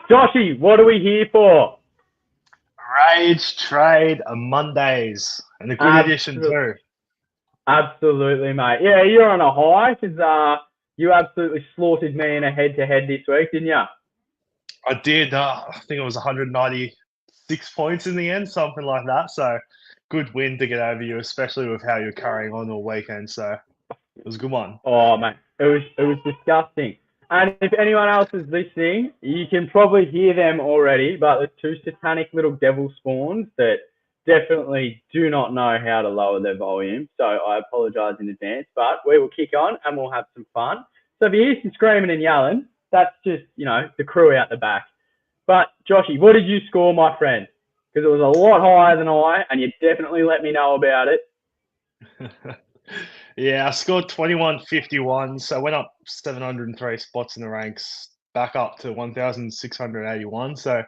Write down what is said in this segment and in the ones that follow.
Joshy, what are we here for? Rage Trade Mondays, and a good edition Absolutely, too. absolutely, mate. Yeah, you're on a high because you absolutely slaughtered me in a head-to-head this week, didn't you? I did, I think it was 196 points in the end, something like that. So, good win to get over you, especially with how you're carrying on all weekend. So, it was a good one. Oh, mate, it was disgusting. And if anyone else is listening, you can probably hear them already, but the two satanic little devil spawns that definitely do not know how to lower their volume. So I apologise in advance, but we will kick on and we'll have some fun. So if you hear some screaming and yelling, that's just, the crew out the back. But Joshy, what did you score, my friend? Because it was a lot higher than I, and you definitely let me know about it. Yeah, I scored 2151, so I went up 703 spots in the ranks, back up to 1,681. So,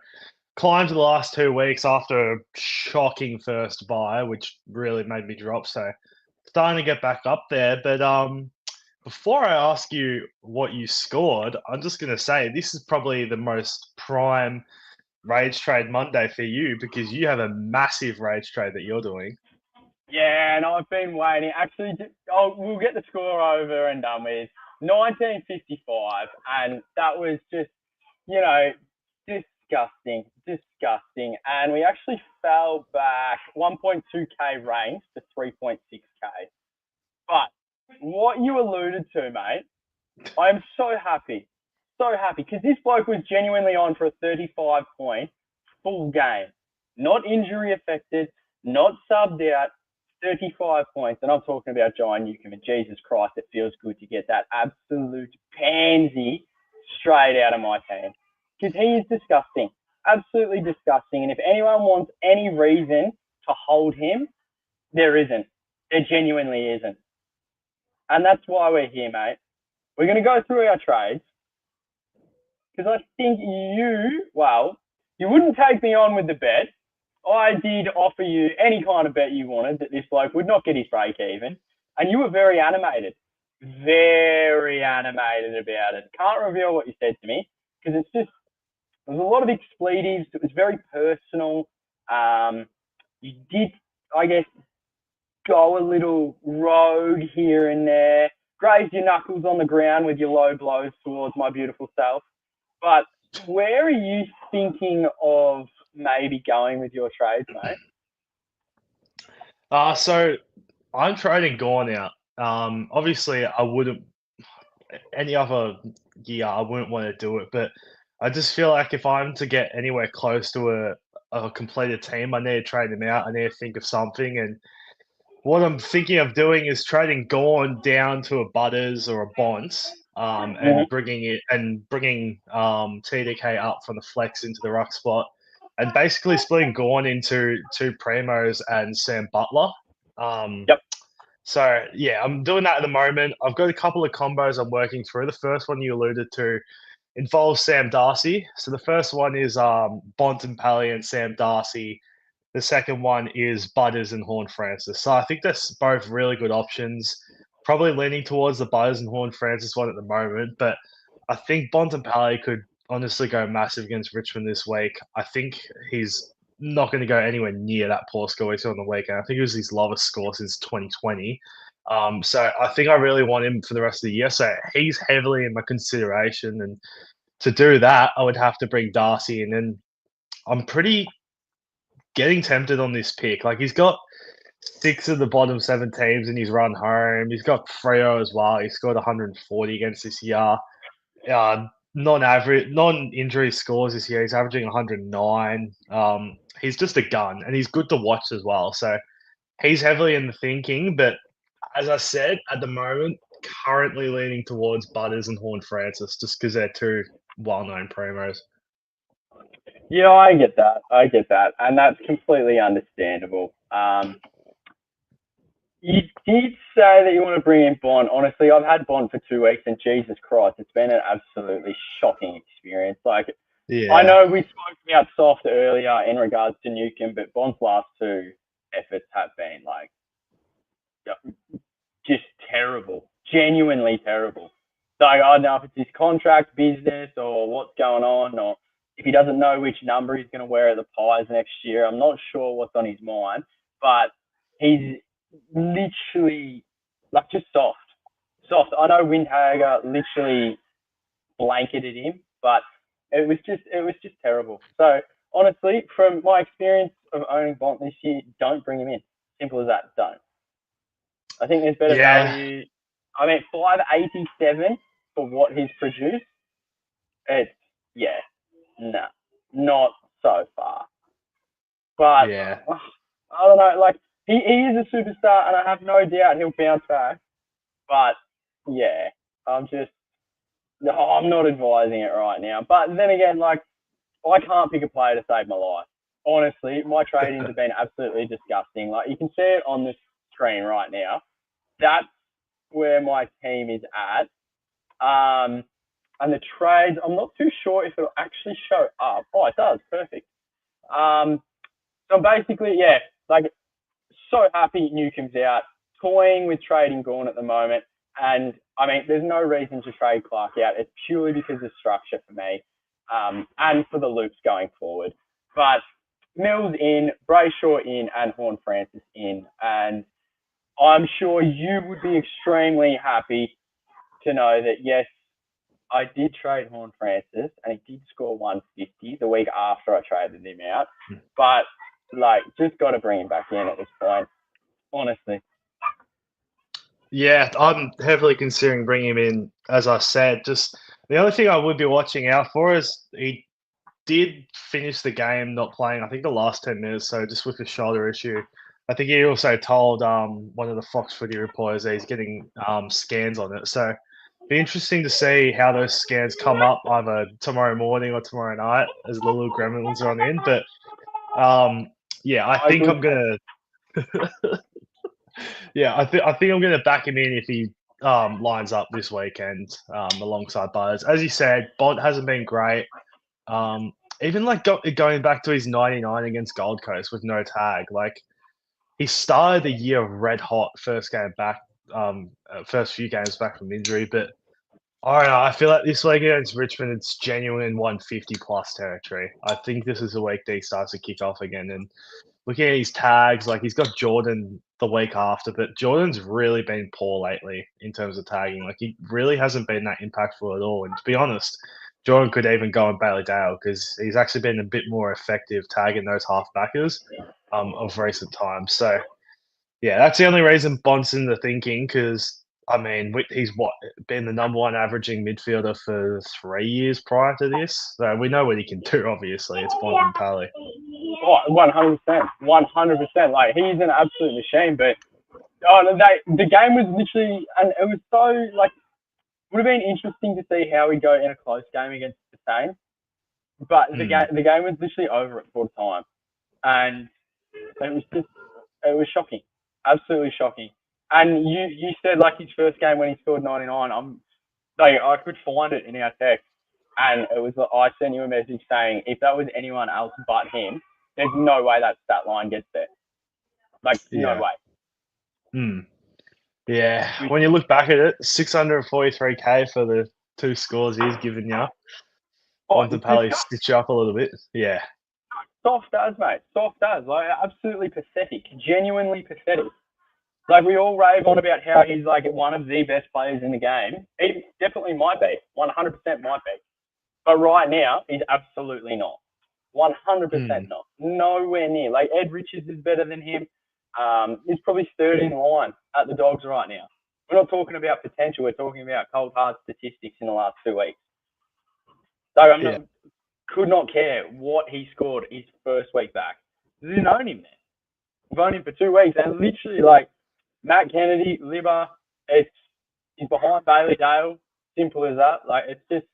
climbed the last 2 weeks after a shocking first buy, which really made me drop. So, starting to get back up there. But before I ask you what you scored, I'm just going to say this is probably the most prime Rage Trade Monday for you because you have a massive Rage Trade that you're doing. Yeah, and I've been waiting. Actually, we'll get the score over and done with. 1955, and that was just, disgusting, disgusting. And we actually fell back 1.2k range to 3.6k. But what you alluded to, mate, I am so happy, because this bloke was genuinely on for a 35 point full game, not injury affected, not subbed out, 35 points. And I'm talking about John Newcomb, and Jesus Christ, it feels good to get that absolute pansy straight out of my team, because he is disgusting, absolutely disgusting. And if anyone wants any reason to hold him, there isn't. There genuinely isn't. And that's why we're here, mate. We're going to go through our trades, because I think you wouldn't take me on with the bet. I did offer you any kind of bet you wanted that this bloke would not get his break even, and you were very animated about it. Can't reveal what you said to me because there was a lot of expletives. It was very personal. You did, I guess, go a little rogue here and there, grazed your knuckles on the ground with your low blows towards my beautiful self. But where are you thinking of maybe going with your trades, mate? So I'm trading Gorn out. Obviously, I wouldn't any other year. I wouldn't want to do it, but I just feel like if I'm to get anywhere close to a completed team, I need to trade them out. I need to think of something, and what I'm thinking of doing is trading Gorn down to a Butters or a Bonds, and Mm-hmm. bringing TDK up from the flex into the ruck spot, and basically splitting Gorn into two Primos and Sam Butler. Um, Yep. so yeah, I'm doing that at the moment. I've got a couple of combos I'm working through. The first one you alluded to involves Sam Darcy. So the first one is Bontempelli and Sam Darcy. The second one is Butters and Horn Francis. So I think that's both really good options. Probably leaning towards the Butters and Horn Francis one at the moment, but I think Bontempelli could honestly go massive against Richmond this week. I think he's not going to go anywhere near that poor score he's on the weekend. I think it was his lowest score since 2020. So I think I really want him for the rest of the year. So he's heavily in my consideration. And to do that, I would have to bring Darcy in. And I'm pretty getting tempted on this pick. Like he's got six of the bottom seven teams in his run home. He's got Freo as well. He scored 140 against this year. Non-injury scores this year. He's averaging 109. He's just a gun, and he's good to watch as well. So he's heavily in the thinking. But as I said, at the moment, currently leaning towards Butters and Horn Francis, just because they're two well-known primos. Yeah, I get that. And that's completely understandable. You did say that you want to bring in Bond. Honestly, I've had Bond for 2 weeks, and Jesus Christ, it's been an absolutely shocking experience. Like, I Yeah. know we spoke about soft earlier in regards to Newcomb, but Bond's last two efforts have been like just terrible, genuinely terrible. So I don't know if it's his contract business or what's going on, or if he doesn't know which number he's going to wear at the Pies next year. I'm not sure what's on his mind, but he's literally like just soft. I know Windhager literally blanketed him, but it was just terrible. So honestly, from my experience of owning Bont this year, don't bring him in. Simple as that. Don't. I think there's better value. I mean, 587 for what he's produced. It's not so far. But Yeah. I don't know. Like he is a superstar, and I have no doubt he'll bounce back. But yeah, I'm not advising it right now. But then again, like I can't pick a player to save my life. Honestly, my tradings have been absolutely disgusting. Like you can see it on the screen right now. That's where my team is at. And the trades, I'm not too sure if it'll actually show up. Oh, it does. Perfect. So basically, like so happy Newcomb's out, toying with trading Gawn at the moment. And I mean, there's no reason to trade Clark out. It's purely because of structure for me, and for the loops going forward. But Mills in, Brayshaw in, and Horne-Francis in. And I'm sure you would be extremely happy to know that, yes, I did trade Horne-Francis, and he did score 150 the week after I traded him out. But, like, just got to bring him back in at this point, honestly. Yeah, I'm heavily considering bringing him in, as I said. Just the only thing I would be watching out for is he did finish the game not playing, I think, the last 10 minutes, so just with a shoulder issue. I think he also told one of the Fox Footy reporters that he's getting scans on it. So be interesting to see how those scans come up either tomorrow morning or tomorrow night as the little gremlins are on in. But I think I'm gonna I think I'm gonna back him in if he lines up this weekend alongside Butters. As you said, Bont hasn't been great. Even like going back to his 99 against Gold Coast with no tag, like he started the year red hot first game back, first few games back from injury. But I don't know. I feel like this week against Richmond, it's genuine 150 plus territory. I think this is the week that he starts to kick off again. And looking at his tags, like he's got Jordan the week after, but Jordan's really been poor lately in terms of tagging. Like he really hasn't been that impactful at all. And to be honest, Jordan could even go on Bailey Dale because he's actually been a bit more effective tagging those halfbackers of recent times. So, yeah, that's the only reason Bont's in the thinking because, I mean, he's been the number one averaging midfielder for 3 years prior to this. So we know what he can do, obviously. It's Bont and Pally. Oh, 100%. 100%. Like, he's an absolute machine, but the game was literally, and it was so, like, would have been interesting to see how he'd go in a close game against the same. But the game was literally over at full time. And it was shocking. Absolutely shocking. And you said, like, his first game when he scored 99, I could find it in our text. And it was, I sent you a message saying, if that was anyone else but him, there's no way that stat line gets there. Like, no way. Yeah, when you look back at it, 643K for the two scores he's given you. Bontempelli stitch you up a little bit. Yeah. Soft as, mate. Soft as. Like, absolutely pathetic. Genuinely pathetic. Like, we all rave on about how he's, like, one of the best players in the game. He definitely might be. 100% might be. But right now, he's absolutely not. 100% not. Nowhere near. Like, Ed Richards is better than him. He's probably third in line at the Dogs right now. We're not talking about potential. We're talking about cold hard statistics in the last 2 weeks. So could not care what he scored his first week back. Didn't own him there. We've owned him for 2 weeks, and literally, like, Matt Kennedy, Libba, he's behind Bailey Dale. Simple as that. Like, it's just,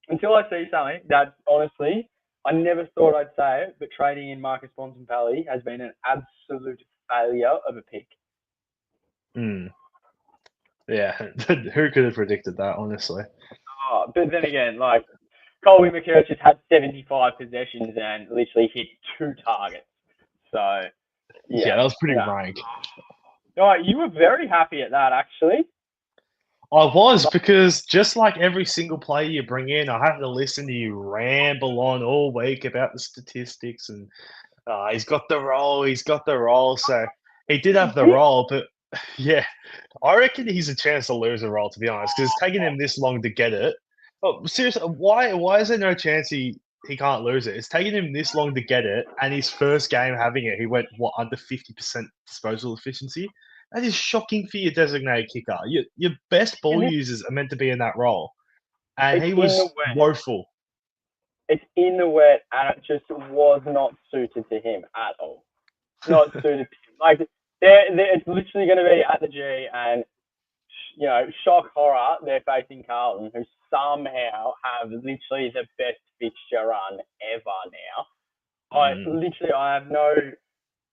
until I see something that, honestly, I never thought I'd say it, but trading in Marcus Bontempelli has been an absolute failure of a pick. Yeah, who could have predicted that, honestly? Oh, but then again, like, Colby McKerchis had 75 possessions and literally hit 2 targets. So, yeah that was pretty rank. All right, you were very happy at that, actually. I was, because just like every single player you bring in, I have to listen to you ramble on all week about the statistics and he's got the role, he's got the role. So he did have the role, but yeah, I reckon he's a chance to lose a role, to be honest, because it's taken him this long to get it. Oh, seriously, why is there no chance he can't lose it? It's taken him this long to get it, and his first game having it, he went what, under 50% disposal efficiency. That is shocking for your designated kicker. Your best ball users are meant to be in that role, and It's he in the was wet. woeful. It's in the wet, and it just was not suited to him at all. Not suited to him. Like, it's literally going to be at the G, and shock horror, they're facing Carlton, who somehow have literally the best fixture run ever now. I have no.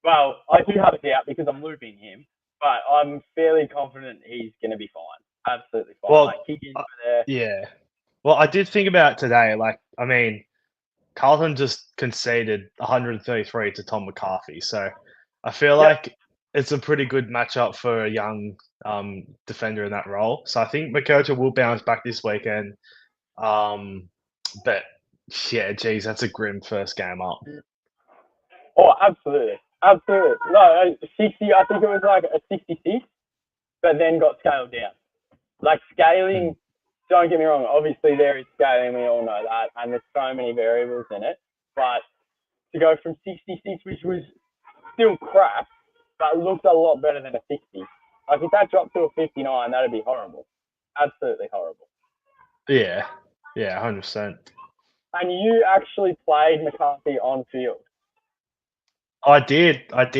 Well, I do have a doubt because I'm looping him, but I'm fairly confident he's going to be fine. Absolutely fine. Well, like, kick in for there. yeah. Well, I did think about it today. Like, I mean, Carlton just conceded 133 to Tom McCarthy, so I feel like it's a pretty good matchup for a young defender in that role. So I think McCurcher will bounce back this weekend. But yeah, geez, that's a grim first game up. Oh, absolutely. Absolutely. No, 60, I think it was like a 66, but then got scaled down. Like, scaling, don't get me wrong, obviously there is scaling, we all know that, and there's so many variables in it. But to go from 66, which was still crap, but looked a lot better than a 60. Like, if that dropped to a 59, that'd be horrible. Absolutely horrible. Yeah, 100%. And you actually played McCarthy on field. I did. I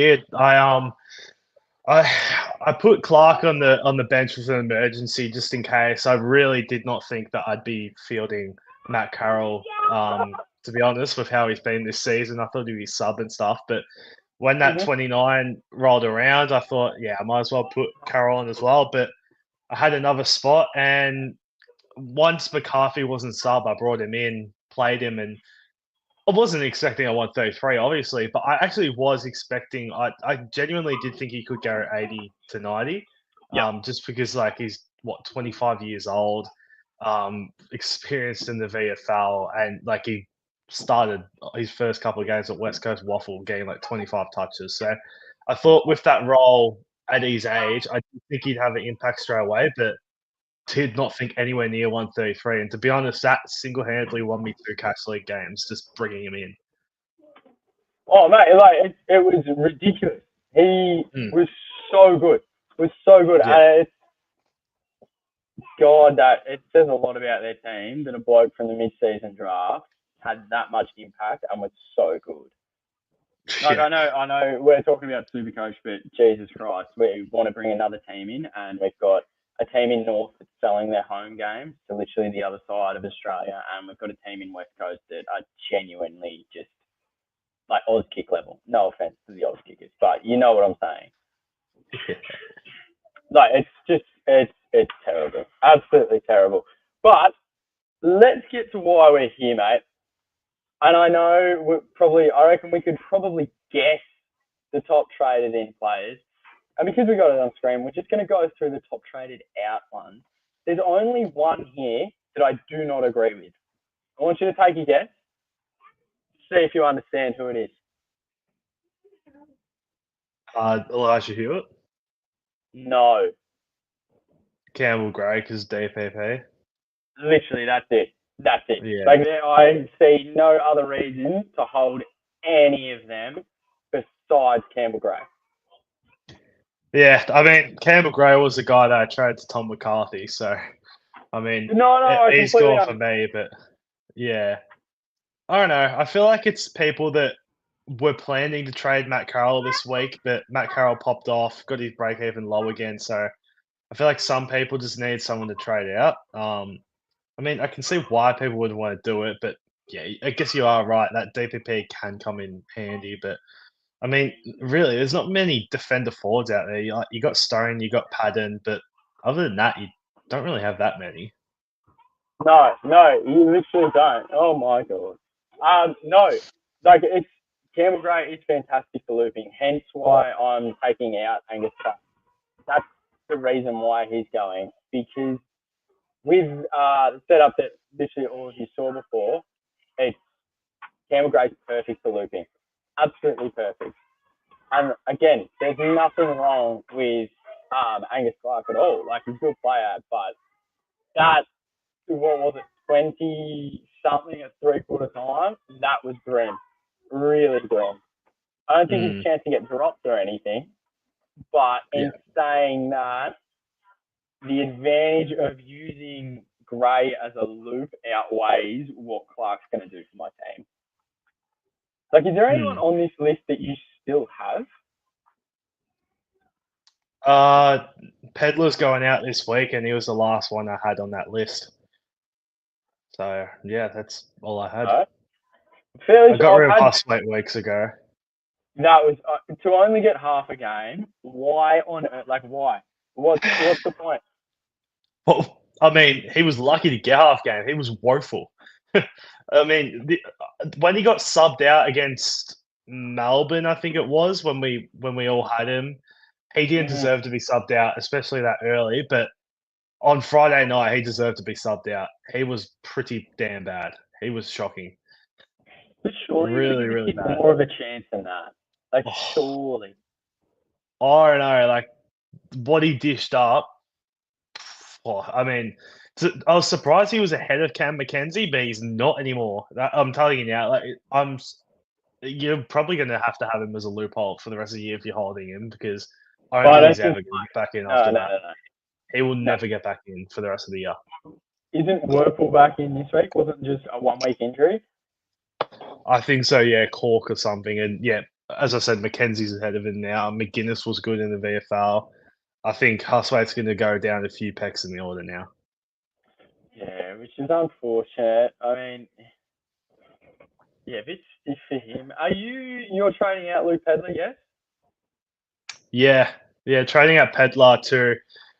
put Clark on the bench with an emergency just in case. I really did not think that I'd be fielding Matt Carroll. To be honest, with how he's been this season, I thought he'd be sub and stuff. But when that 29 rolled around, I thought, yeah, I might as well put Carroll on as well. But I had another spot, and once McCarthy wasn't sub, I brought him in, played him, and I wasn't expecting a 133, obviously, but I actually was expecting. I genuinely did think he could go 80 to 90, just because like he's 25 years old, experienced in the VFL, and like he started his first couple of games at West Coast Waffle, getting like 25 touches. So I thought with that role at his age, I did think he'd have an impact straight away, but did not think anywhere near 133. And to be honest, that single-handedly won me 2 Cash League games, just bringing him in. Oh, mate, like, it was ridiculous. He was so good. Yeah. God, that it says a lot about their team that a bloke from the mid-season draft had that much impact and was so good. Like, Yeah. I know we're talking about SuperCoach, but Jesus Christ, we want to bring another team in, and we've got a team in North that's selling their home games to literally the other side of Australia, and we've got a team in West Coast that are genuinely just like Oz kick level. No offense to the Oz kickers, but you know what I'm saying. Like, it's terrible, absolutely terrible. But let's get to why we're here, mate. And I know I reckon we could probably guess the top traded in players. And because we got it on screen, we're just going to go through the top traded out ones. There's only one here that I do not agree with. I want you to take a guess. See if you understand who it is. Elijah Hewitt. No. Campbell Gray, because DPP. Literally, that's it. Yeah. Like, I see no other reason to hold any of them besides Campbell Gray. Yeah, I mean, Campbell Gray was the guy that I traded to Tom McCarthy, so, I mean, he's gone for me, but, yeah. I don't know. I feel like it's people that were planning to trade Matt Carroll this week, but Matt Carroll popped off, got his break even low again, so I feel like some people just need someone to trade out. I mean, I can see why people would want to do it, but yeah, I guess you are right. That DPP can come in handy, but I mean, really, there's not many defender forwards out there. You got Stone, you got Padden, but other than that, you don't really have that many. No, you literally don't. Oh my god. No, like, it's Campbell Gray is fantastic for looping. Hence why I'm taking out Angus Pratt. That's the reason why he's going, because with the setup that literally all of you saw before, it's Camel Grey's perfect for looping. Absolutely perfect. And again, there's nothing wrong with Angus Clark at all. Like, he's a good player, but that, what was it, 20-something at three-quarter time? That was grim. Really grim. I don't think he's a chance to get dropped or anything, but in saying that, the advantage of using Gray as a loop outweighs what Clark's going to do for my team. Like, is there anyone on this list that you still have? Pedler's going out this week, and he was the last one I had on that list. So, yeah, that's all I had. I got rid of Hustweight weeks ago. That was to only get half a game. Why on earth? Like, why? What's the point? Well, I mean, he was lucky to get half game. He was woeful. I mean, when he got subbed out against Melbourne, I think it was when we all had him, he didn't deserve to be subbed out, especially that early. But on Friday night, he deserved to be subbed out. He was pretty damn bad. He was shocking. But surely really, really bad. More of a chance than that. Like, surely. I don't know. Like, what he dished up. I mean, I was surprised he was ahead of Cam McKenzie, but he's not anymore. I'm telling you now. Like, you're probably going to have him as a loophole for the rest of the year if you're holding him, because I don't think he's ever going to get back in after that. No. He will never get back in for the rest of the year. Isn't Werpel back in this week? Wasn't it just a 1-week injury? I think so, yeah, Cork or something. And yeah, as I said, McKenzie's ahead of him now. McGuinness was good in the VFL. I think Hustwaite's going to go down a few pecs in the order now. Yeah, which is unfortunate. I mean, yeah, a bit stiff for him. You're trading out Luke Pedler, yes? Yeah, trading out Pedler to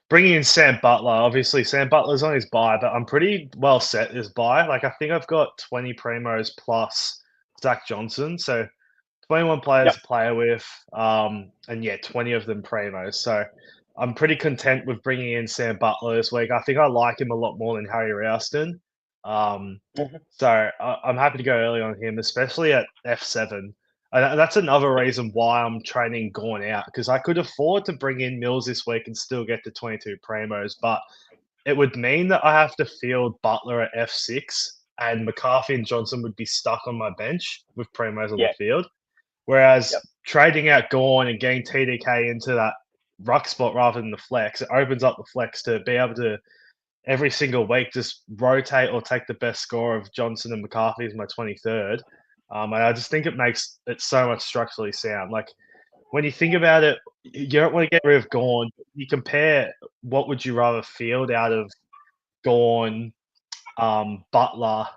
bringing in Sam Butler. Obviously, Sam Butler's on his bye, but I'm pretty well set this bye. Like, I think I've got 20 primos plus Zach Johnson. So 21 players to play with, and yeah, 20 of them primos. So I'm pretty content with bringing in Sam Butler this week. I think I like him a lot more than Harry Ralston. So I'm happy to go early on him, especially at F7. And that's another reason why I'm trading Gorn out, because I could afford to bring in Mills this week and still get to 22 primos, but it would mean that I have to field Butler at F6, and McCarthy and Johnson would be stuck on my bench with primos on the field. Whereas trading out Gorn and getting TDK into that ruck spot rather than the flex, it opens up the flex to be able to every single week just rotate or take the best score of Johnson and McCarthy as my 23rd. And I just think it makes it so much structurally sound. Like, when you think about it, you don't want to get rid of Gorn. You compare what would you rather field out of Gorn, Butler,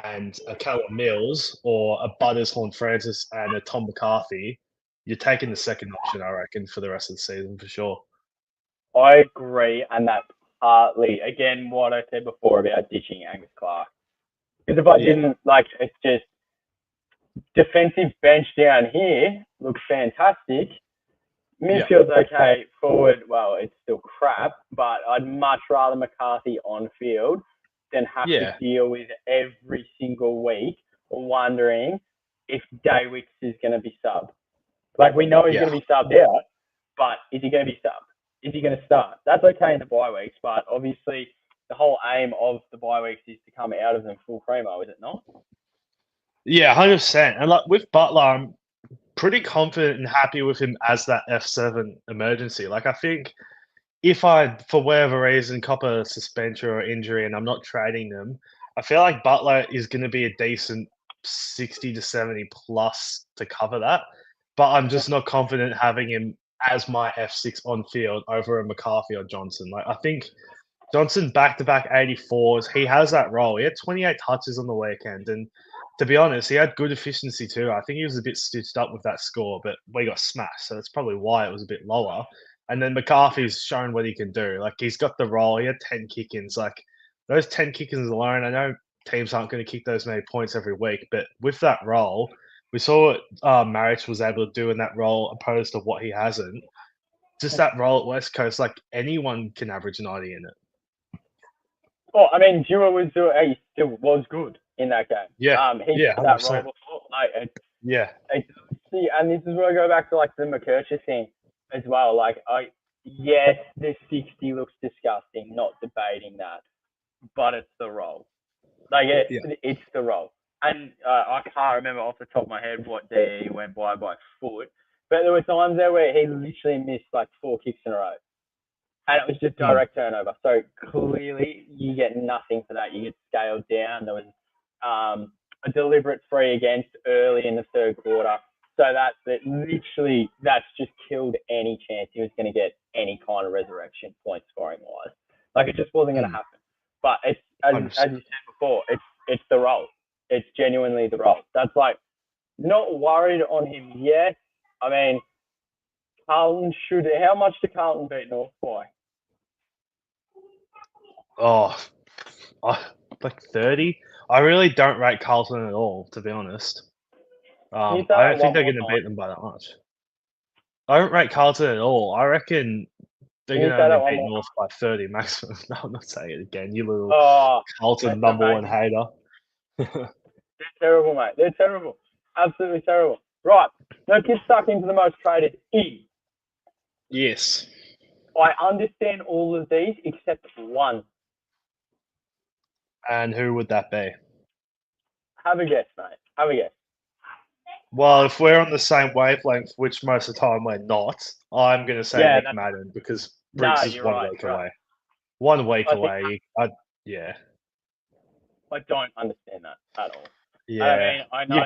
and a Callum Mills, or a Butters, Horn Francis, and a Tom McCarthy. You're taking the second option, I reckon, for the rest of the season for sure. I agree, and that's partly, again, what I said before about ditching Angus Clark. Because if I didn't, like, it's just defensive bench down here looks fantastic. Midfield's okay. Forward, well, it's still crap, but I'd much rather McCarthy on field than have to deal with every single week wondering if Daywicks is going to be subbed. Like, we know he's going to be subbed out, but is he going to be subbed? Is he going to start? That's okay in the bye weeks, but obviously the whole aim of the bye weeks is to come out of them full primo, is it not? Yeah, 100%. And like with Butler, I'm pretty confident and happy with him as that F7 emergency. Like, I think if I, for whatever reason, cop a suspension or injury and I'm not trading them, I feel like Butler is going to be a decent 60 to 70 plus to cover that. But I'm just not confident having him as my F6 on field over a McCarthy or Johnson. Like, I think Johnson back-to-back 84s, he has that role. He had 28 touches on the weekend, and to be honest, he had good efficiency too. I think he was a bit stitched up with that score, but we got smashed, so that's probably why it was a bit lower. And then McCarthy's shown what he can do. Like, he's got the role. He had 10 kick-ins. Like, those 10 kick-ins alone, I know teams aren't going to kick those many points every week, but with that role, we saw what Marich was able to do in that role opposed to what he hasn't. Just that role at West Coast, like, anyone can average 90 in it. Oh, I mean, he still was good in that game. Yeah. He Yeah, did that role 100%. before. Like, Yeah. see, and this is where I go back to like the McKercher thing as well. Like, yes, the 60 looks disgusting. Not debating that, but it's the role. Like, Yeah. it's the role. And I can't remember off the top of my head what DE went by foot, but there were times there where he literally missed like 4 kicks in a row. And it was just direct turnover. So clearly you get nothing for that. You get scaled down. There was a deliberate free against early in the third quarter. So that's just killed any chance he was going to get any kind of resurrection point scoring wise. Like it just wasn't going to happen. But it's as you said before, it's the role. It's genuinely the role. That's like not worried on him yet. I mean, Carlton should. How much did Carlton beat North by? Oh, like 30. I really don't rate Carlton at all, to be honest. I don't think they're going to beat them by that much. I don't rate Carlton at all. I reckon they're going to only beat North by 30 maximum. No, I'm not saying it again. You little Carlton number one hater. They're terrible, mate. They're terrible. Absolutely terrible. Right. Let's get stuck into the most traded in. Yes. I understand all of these except one. And who would that be? Have a guess, mate. Have a guess. Well, if we're on the same wavelength, which most of the time we're not, I'm going to say Nick Madden because Briggs is 1 week away. 1 week away. Yeah. I don't understand that at all. Yeah. I mean, I know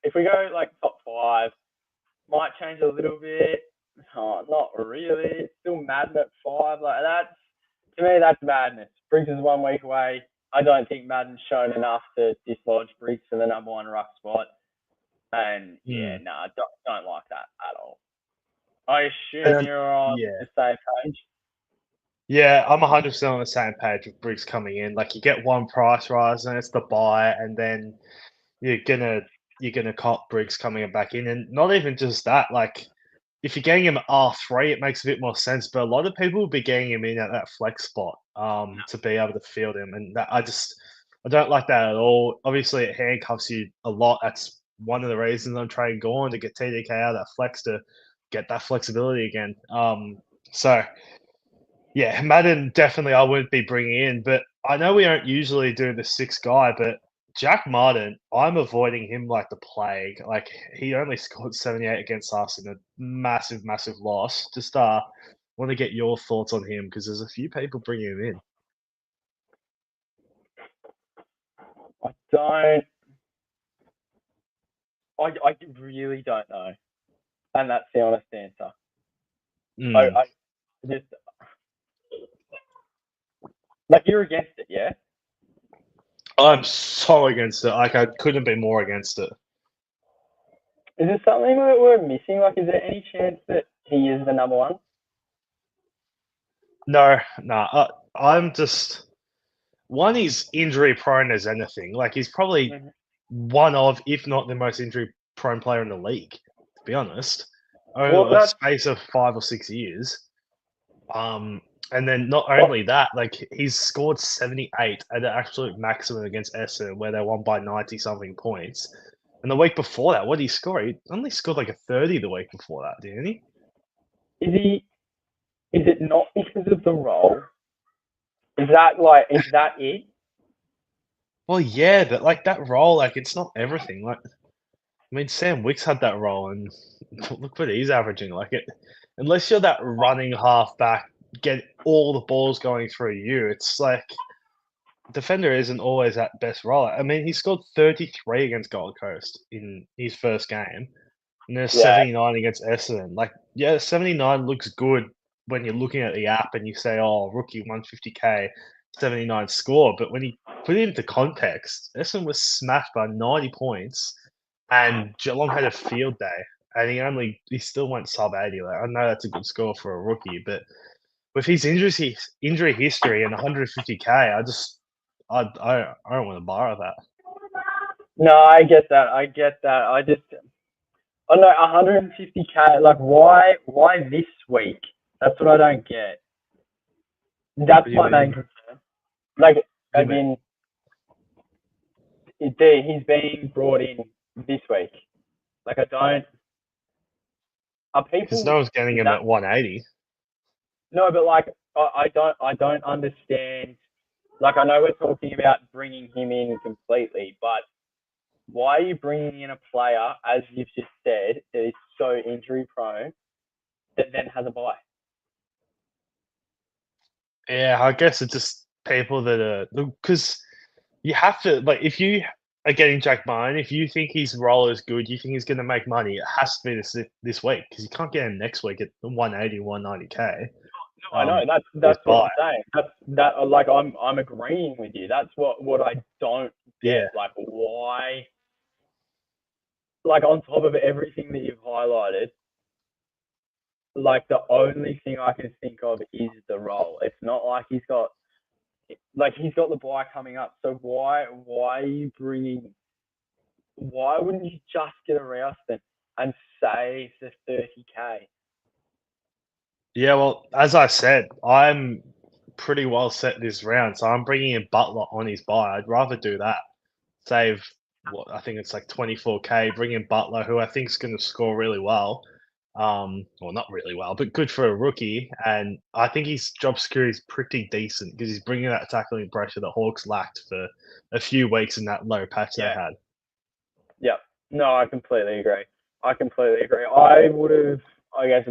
if we go like top 5, might change a little bit. Oh, not really. It's still Madden at 5. Like that. To me, that's madness. Briggs is 1 week away. I don't think Madden's shown enough to dislodge Briggs for the number 1 ruck spot. And I don't like that at all. I assume you're on the same page. Yeah, I'm 100% on the same page with Briggs coming in. Like you get one price rise and it's the buy, and then you're gonna cop Briggs coming back in, and not even just that. Like if you're getting him at R3, it makes a bit more sense. But a lot of people will be getting him in at that flex spot to be able to field him, and I don't like that at all. Obviously, it handcuffs you a lot. That's one of the reasons I'm trading Gorn to get TDK out of that flex to get that flexibility again. So yeah, Madden definitely I wouldn't be bringing in, but I know we don't usually do the 6 guy, but Jack Martin, I'm avoiding him like the plague. Like he only scored 78 against us in a massive, massive loss. Just want to get your thoughts on him because there's a few people bringing him in. I really don't know, and that's the honest answer. I just like you're against it, yeah. I'm so against it. Like I couldn't be more against it. Is there something that we're missing? Like, is there any chance that he is the number 1? No. I'm just he's injury prone as anything. Like he's probably one of, if not the most injury prone player in the league, to be honest. Over a space of 5 or 6 years. And then not only that, like he's scored 78 at the absolute maximum against Essendon, where they won by 90-something points. And the week before that, what did he score? He only scored like a 30 the week before that, didn't he? Is it not because of the role? Is that it? Well, yeah, but like that role, like it's not everything. Like, I mean, Sam Wicks had that role, and look what he's averaging. Like it, unless you're that running halfback, get all the balls going through you. It's like defender isn't always that best role. I mean, he scored 33 against Gold Coast in his first game, and there's 79 against Essendon. Like, yeah, 79 looks good when you're looking at the app and you say, "Oh, rookie 150k, 79 score." But when you put it into context, Essendon was smashed by 90 points, and Geelong had a field day, and he still went sub 80. Like, I know that's a good score for a rookie, but with his injury history and 150k, I don't want to borrow that. No, I get that. I know 150k. Like, why this week? That's what I don't get. That's my main concern. Like, You as mean? in, he's being brought in this week. Like, are Because people no one's getting him that, at 180. no, but like, I don't understand. Like, I know we're talking about bringing him in completely, but why are you bringing in a player, as you've just said, that is so injury prone that then has a bye? Yeah, I guess it's just people that are because you have to like if you are getting Jack Mine, if you think his role is good, you think he's going to make money, it has to be this week because you can't get him next week at 180, 190k. No, I know With that's what buy. I'm saying. That like I'm agreeing with you. That's what I don't get. Yeah, Like, why? Like, on top of everything that you've highlighted, like the only thing I can think of is the role. It's not like he's got the buy coming up. So why are you bringing? Why wouldn't you just get a Rouston and save the 30k? yeah. Well, as I said, I'm pretty well set this round, so I'm bringing in Butler on his buy. I'd rather do that. Save what I think it's like 24k. Bring in Butler, who I think is going to score really well. Well, not really well, but good for a rookie. And I think his job security is pretty decent because he's bringing that tackling pressure that Hawks lacked for a few weeks in that low patch they Yeah, had. yeah. No, I completely agree. I completely agree. I would have, I guess,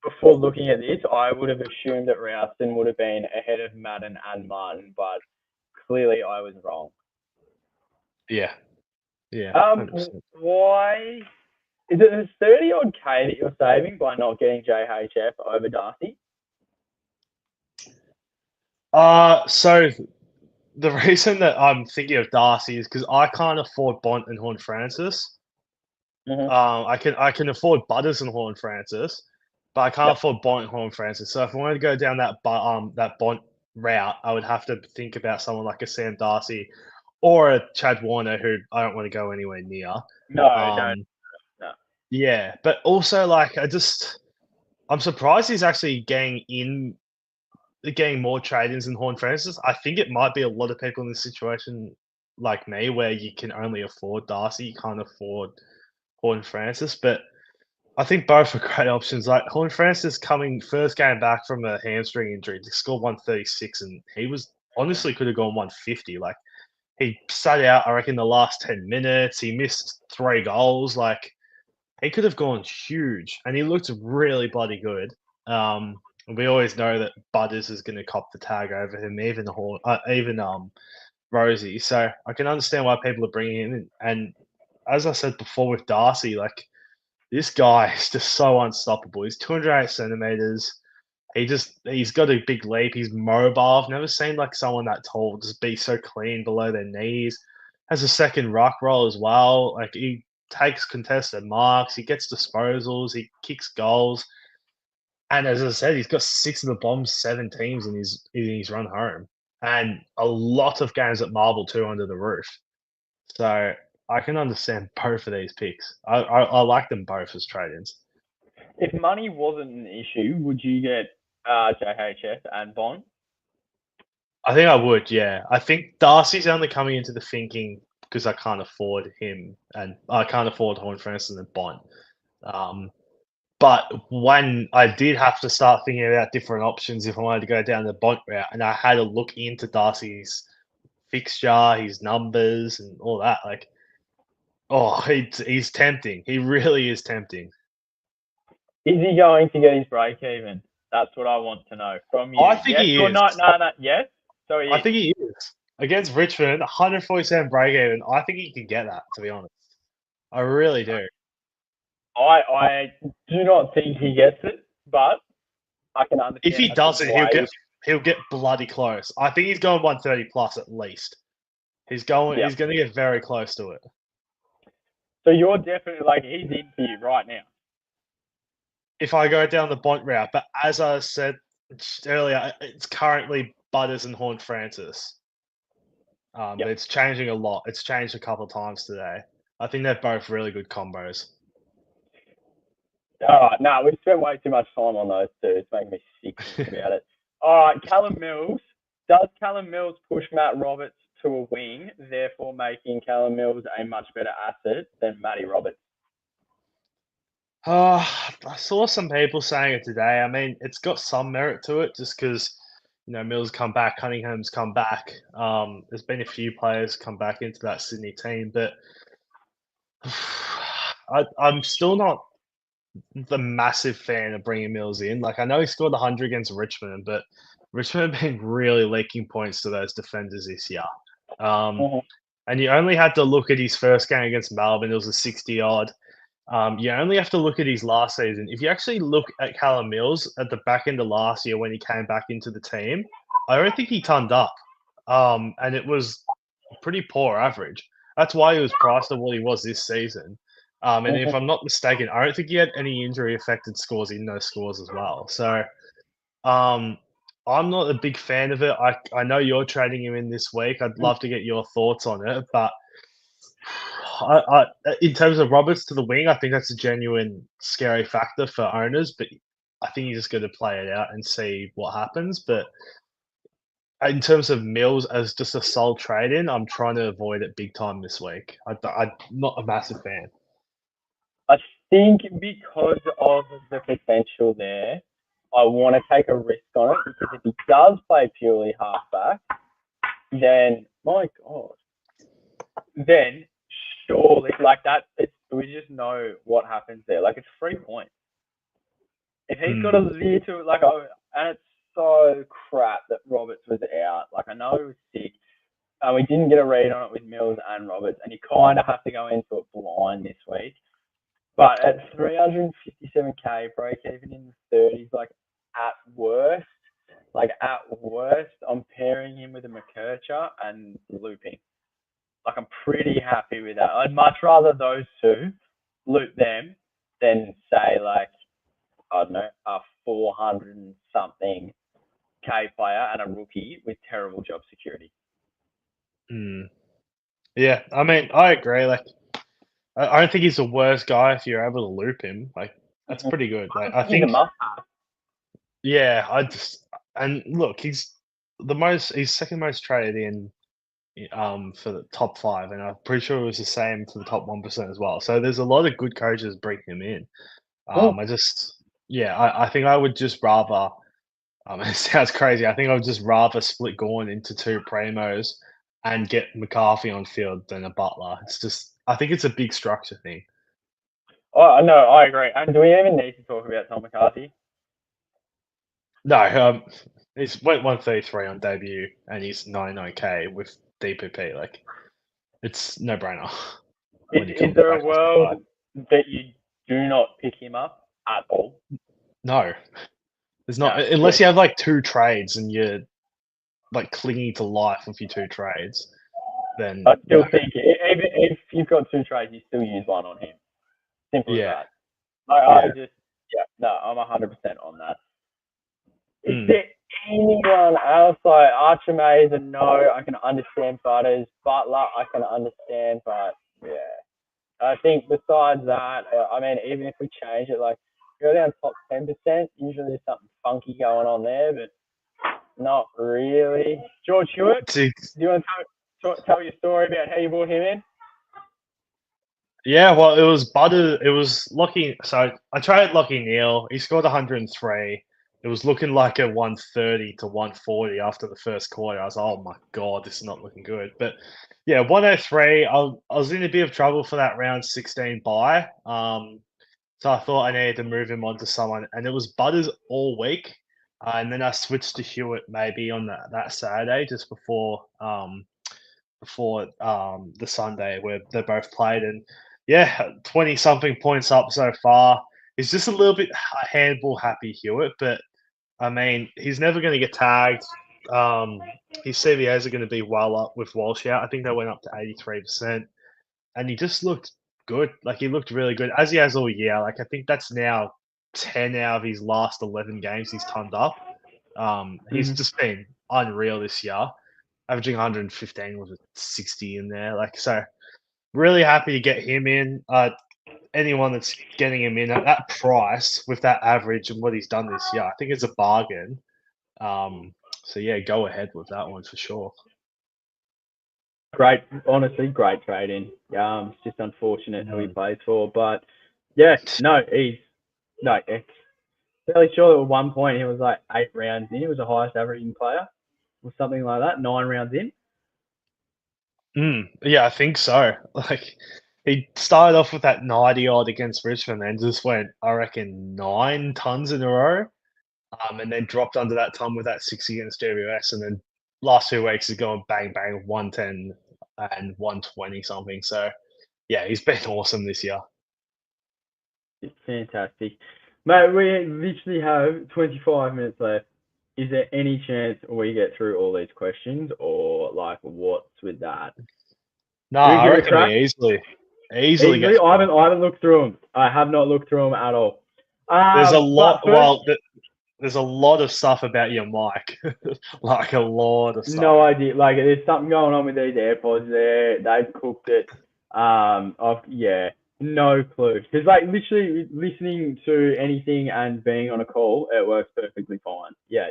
before looking at this, I would have assumed that Rouston would have been ahead of Madden and Martin, but clearly I was wrong. Yeah, yeah, Um, 100%. why is it the 30 odd K that you're saving by not getting JHF over Darcy? So the reason that I'm thinking of Darcy is because I can't afford Bont and Horn Francis. Mm-hmm. I can afford Butters and Horn Francis, but I can't Yep. afford Bont and Horn Francis. So if I wanted to go down that Bont route, I would have to think about someone like a Sam Darcy or a Chad Warner, who I don't want to go anywhere near. No, no, Um, no. yeah, but also like I'm surprised he's actually getting more trade-ins than Horn Francis. I think it might be a lot of people in this situation like me, where you can only afford Darcy, you can't afford Horn Francis, but I think both are great options. Like Horn Francis coming first game back from a hamstring injury, he scored 136, and he was honestly could have gone 150. Like he sat out, I reckon, the last 10 minutes. He missed 3 goals. Like he could have gone huge, and he looked really bloody good. We always know that Butters is going to cop the tag over him, even Rosie. So I can understand why people are bringing him in. And as I said before with Darcy, like this guy is just so unstoppable. He's 208 centimeters. He's got a big leap. He's mobile. I've never seen like someone that tall just be so clean below their knees. Has a second ruck roll as well. Like he takes contested marks. He gets disposals. He kicks goals. And as I said, he's got 6 of the bombs, 7 teams in his run home, and a lot of games at Marble too under the roof. So I can understand both of these picks. I like them both as trade-ins. If money wasn't an issue, would you get JHF and Bond? I think I would, yeah. I think Darcy's only coming into the thinking because I can't afford him and I can't afford Horn Francis and Bond. Um, but when I did have to start thinking about different options if I wanted to go down the Bont route, and I had a look into Darcy's fixture, his numbers, and all that, like, oh, he's tempting. He really is tempting. Is he going to get his break even? That's what I want to know from I you. think Yes he or is. no? No, no. Yes. So he I is. think he is. Against Richmond, 147 break even. I think he can get that, to be honest. I really do. I do not think he gets it, but I can If understand he as to doesn't, he'll why. get he'll get bloody close. I think he's going 130 plus at least. He's going. Yeah. He's going to get very close to it. So you're definitely like he's in for you right now. If I go down the Bont route, but as I said earlier, it's currently Butters and Horn Francis. Yeah. But it's changing a lot. It's changed a couple of times today. I think they're both really good combos. All right. No, we've spent way too much time on those two. It's making me sick thinking about it. All right. Callum Mills. Does Callum Mills push Matt Roberts to a wing, therefore making Callum Mills a much better asset than Matty Roberts? I saw some people saying it today. I mean, it's got some merit to it just because, Mills come back, Cunningham's come back. There's been a few players come back into that Sydney team, but I'm still not the massive fan of bringing Mills in. Like, I know he scored 100 against Richmond, but Richmond have been really leaking points to those defenders this year. Mhm. And you only had to look at his first game against Melbourne. It was a 60 odd. You only have to look at his last season. If you actually look at Callum Mills at the back end of last year when he came back into the team, I don't think he turned up. And it was a pretty poor average. That's why he was priced at what he was this season. And if Mhm. I'm not mistaken, I don't think he had any injury affected scores in those scores as well. So um, I'm not a big fan of it. I know you're trading him in this week. I'd love to get your thoughts on it, but in terms of Roberts to the wing, I think that's a genuine scary factor for owners. But I think you just got to play it out and see what happens. But in terms of Mills as just a sole trade in, I'm trying to avoid it big time this week. I'm not a massive fan. I think because of the potential there, I want to take a risk on it because if he does play purely halfback, then my God, then surely like that. We just know what happens there. Like it's 3 points. If he's got a little and it's so crap that Roberts was out. Like I know he was sick. We didn't get a read on it with Mills and Roberts, and you kind of have to go into it blind this week. But at 357k, break even in the 30s, at worst, I'm pairing him with a McKercher and looping. Like I'm pretty happy with that. I'd much rather those two loop them than say I don't know a 400 and something K player and a rookie with terrible job security. Yeah, I mean, I agree. Like, I don't think he's the worst guy if you're able to loop him. Like, that's pretty good. Like, I He's a think, must. yeah, and look, he's second most traded in for the top five, and I'm pretty sure it was the same for the top 1% as well. So there's a lot of good coaches bringing him in. I think I would just rather. It sounds crazy. I think I would just rather split Gorn into two primos and get McCarthy on field than a Butler. It's just, I think it's a big structure thing. Oh no, I agree. And do we even need to talk about Tom McCarthy? No, he's went 133 on debut and he's 99k with DPP. Like, it's no brainer. Is there a world that you do not pick him up at all? No, there's not, No. unless you have like two trades and you're like clinging to life with your two trades. Then I still think even if you've got two trades, you still use one on him. Simple as that. I'm 100% on that. Is there anyone else like Archimedes? And no, I can understand Butters. Butler, I can understand, but yeah. I think besides that, I mean, even if we change it, like go down top 10%, usually there's something funky going on there, but not really. George Hewitt, do you want to tell your story about how you brought him in? Yeah, well, it was Butter. It was Lockie. So I tried Lockie Neal. He scored 103. It was looking like a 130 to 140 after the first quarter. I was, oh my god, this is not looking good. But yeah, 103. I was in a bit of trouble for that round 16 bye. So I thought I needed to move him on to someone, and it was Butters all week. And then I switched to Hewitt maybe on that Saturday just before the Sunday where they both played, and yeah, 20 something points up so far. He's just a little bit handball happy, Hewitt, but I mean, he's never going to get tagged. His CVAs are going to be well up with Walsh out. I think they went up to 83%, and he just looked good. Like he looked really good as he has all year. Like I think that's now 10 out of his last 11 games he's turned up. He's just been unreal this year, averaging 115 with a 60 in there. Like so, really happy to get him in. Anyone that's getting him in at that price with that average and what he's done this year, I think it's a bargain. So yeah, go ahead with that one for sure. Great, honestly, great trading. It's just unfortunate who he plays for, but yeah, it's fairly sure that at one point he was like 8 rounds in. He was the highest averaging player, or something like that. 9 rounds in. Yeah, I think so. Like he started off with that 90 odd against Richmond, and just went, I reckon, 9 tons in a row. And then dropped under that ton with that 60 against GWS, and then last 2 weeks is going bang bang 110 and 120 something. So yeah, he's been awesome this year. It's fantastic, mate. We literally have 25 minutes left. Is there any chance we get through all these questions, or like what's with that? No, I reckon we easily get. I haven't looked through them. I have not looked through them at all. There's a lot. Well, there's a lot of stuff about your mic, like a lot of stuff. No idea. Like there's something going on with these AirPods. There, they've cooked it. No clue. Because like literally listening to anything and being on a call, it works perfectly fine. Yeah.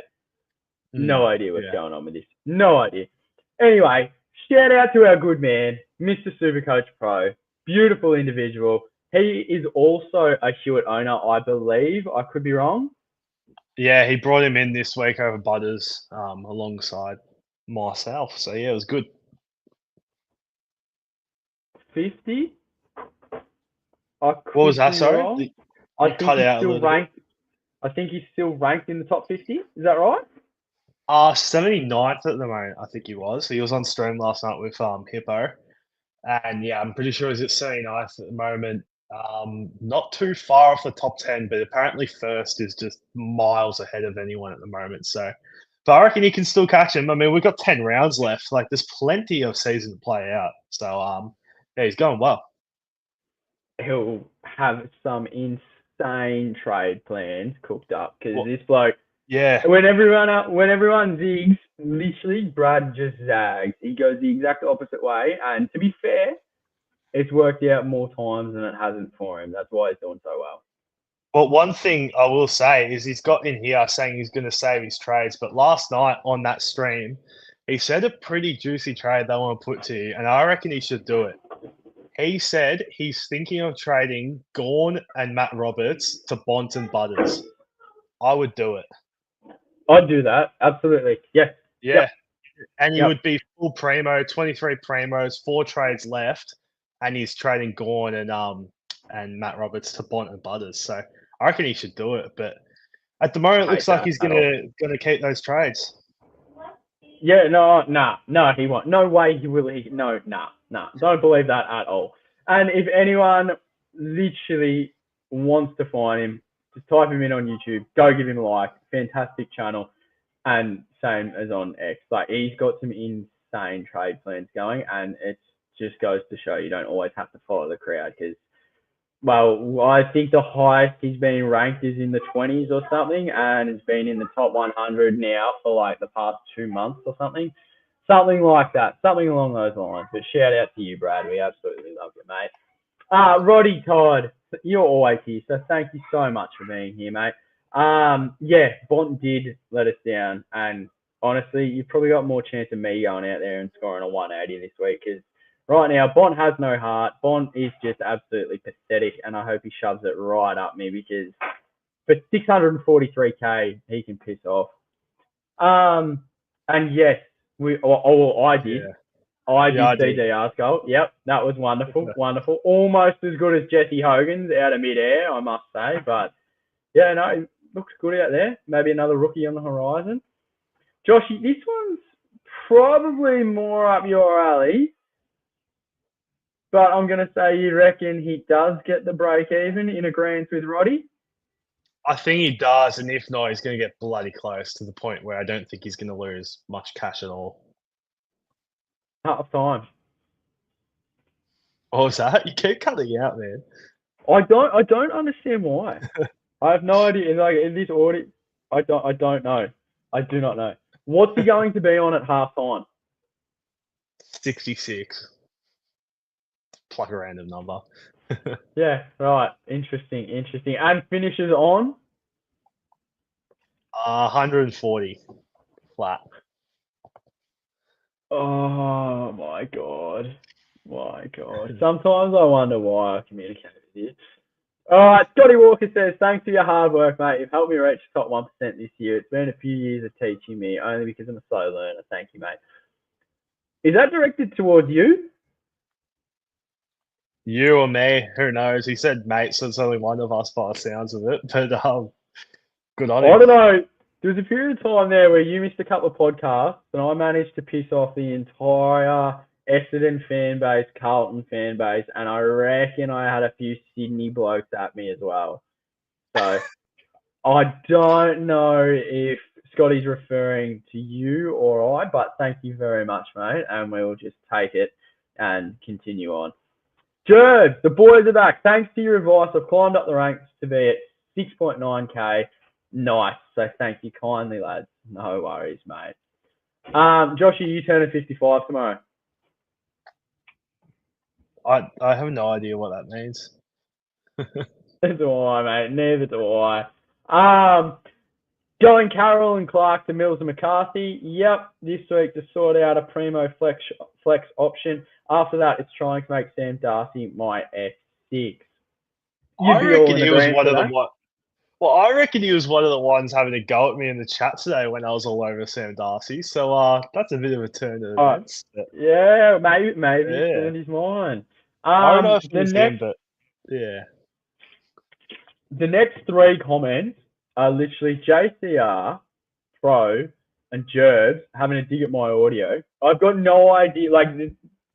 No idea what's going on with this. No idea. Anyway, shout out to our good man, Mr. Supercoach Pro. Beautiful individual. He is also a Hewitt owner, I believe. I could be wrong. Yeah, he brought him in this week over Butters, alongside myself. So yeah, it was good. 50. What was that? Sorry, I think he's still ranked. I think he's still ranked in the top 50. Is that right? 79th at the moment, I think he was. He was on stream last night with Hippo. And yeah, I'm pretty sure he's at 79th at the moment. Not too far off the top 10, but apparently first is just miles ahead of anyone at the moment. So, but I reckon you can still catch him. I mean, we've got 10 rounds left. Like, there's plenty of season to play out. So, yeah, he's going well. He'll have some insane trade plans cooked up because this bloke. Yeah. When everyone zigs, literally Brad just zags. He goes the exact opposite way, and to be fair, it's worked out more times than it hasn't for him. That's why he's doing so well. Well, one thing I will say is he's got in here saying he's going to save his trades, but last night on that stream, he said a pretty juicy trade they want to put to you, and I reckon he should do it. He said he's thinking of trading Gawn and Matt Roberts to Bont and Butters. I would do it. I'd do that. Absolutely. Yeah. Yeah. Yep. And you would be full primo, 23 primos, 4 trades left, and he's trading Gawn and Matt Roberts to Bont and Butters. So I reckon he should do it. But at the moment, it looks like he's gonna keep those trades. Yeah, no, he won't. No way he will. No. Don't believe that at all. And if anyone literally wants to find him, just type him in on YouTube. Go give him a like. Fantastic channel. And same as on X. Like, he's got some insane trade plans going, and it just goes to show you don't always have to follow the crowd because, well, I think the highest he's been ranked is in the 20s or something, and has been in the top 100 now for like the past 2 months or something. Something like that. Something along those lines. But shout out to you, Brad. We absolutely love you, mate. Roddy Todd, you're always here, so thank you so much for being here, mate. Yeah, Bont did let us down, and honestly, you've probably got more chance of me going out there and scoring a 180 this week because right now, Bont has no heart. Bont is just absolutely pathetic, and I hope he shoves it right up me because for 643k, he can piss off. And yes, I did. Yeah. I did DDR's goal. Yep, that was wonderful, wonderful. Almost as good as Jesse Hogan's out of midair, I must say. But yeah, no, it looks good out there. Maybe another rookie on the horizon. Joshy, this one's probably more up your alley. But I'm going to say you reckon he does get the break even in agreement with Roddy? I think he does, and if not, he's going to get bloody close to the point where I don't think he's going to lose much cash at all. Half time. What was that? You keep cutting out, man. I don't understand why. I have no idea. Like in this audit, I don't know. I do not know. What's he going to be on at half time? 66. Pluck a random number. Yeah, right. Interesting. And finishes on? 140. flat. Oh my god. My god. Sometimes I wonder why I communicate with you. All right, Scotty Walker says, thanks for your hard work, mate. You've helped me reach the top 1% this year. It's been a few years of teaching me, only because I'm a slow learner. Thank you, mate. Is that directed towards you? You or me, who knows? He said mate, so it's only one of us by the sounds of it. But good on I him. don't know. There was a period of time there where you missed a couple of podcasts, and I managed to piss off the entire Essendon fan base, Carlton fan base, and I reckon I had a few Sydney blokes at me as well. So I don't know if Scotty's referring to you or I, but thank you very much, mate, and we will just take it and continue on. Jerv, the boys are back. Thanks to your advice, I've climbed up the ranks to be at 6.9k. Nice. So thank you kindly, lads. No worries, mate. Joshy, you turning 55 tomorrow. I have no idea what that means. Neither do I, mate. Neither do I. Going Carroll and Clark to Mills and McCarthy. Yep, this week to sort out a primo flex option. After that, it's trying to make Sam Darcy my F6. I reckon he was one of that? the Well, I reckon he was one of the ones having a go at me in the chat today when I was all over Sam Darcy. So that's a bit of a turn of events. Yeah, maybe he turned his mind. I don't know if it was him, but yeah. The next three comments are literally JCR, Pro, and Jerbs having a dig at my audio. I've got no idea. Like,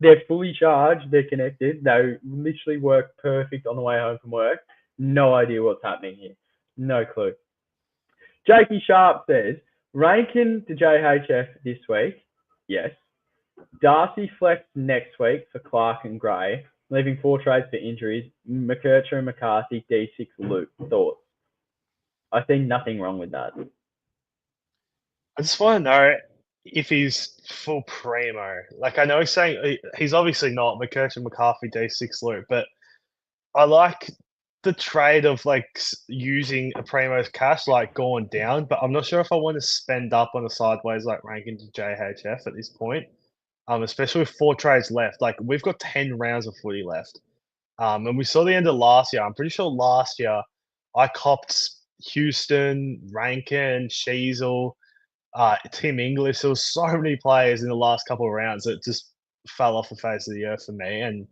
they're fully charged. They're connected. They literally work perfect on the way home from work. No idea what's happening here. No clue. Jakey Sharp says, Rankin to JHF this week. Yes. Darcy flex next week for Clark and Gray, leaving 4 trades for injuries. McKercher and McCarthy, D6 loop. Thoughts? I see nothing wrong with that. I just want to know if he's full primo. Like, I know he's saying he's obviously not McKercher, McCarthy, D6 loop, but I like the trade of like using a primo's cash, like going down, but I'm not sure if I want to spend up on a sideways like Rankin to JHF at this point. Especially with 4 trades left. Like, we've got 10 rounds of footy left. And we saw the end of last year. I'm pretty sure last year I copped Houston, Rankin, Sheasel, Tim English. There was so many players in the last couple of rounds that just fell off the face of the earth for me. And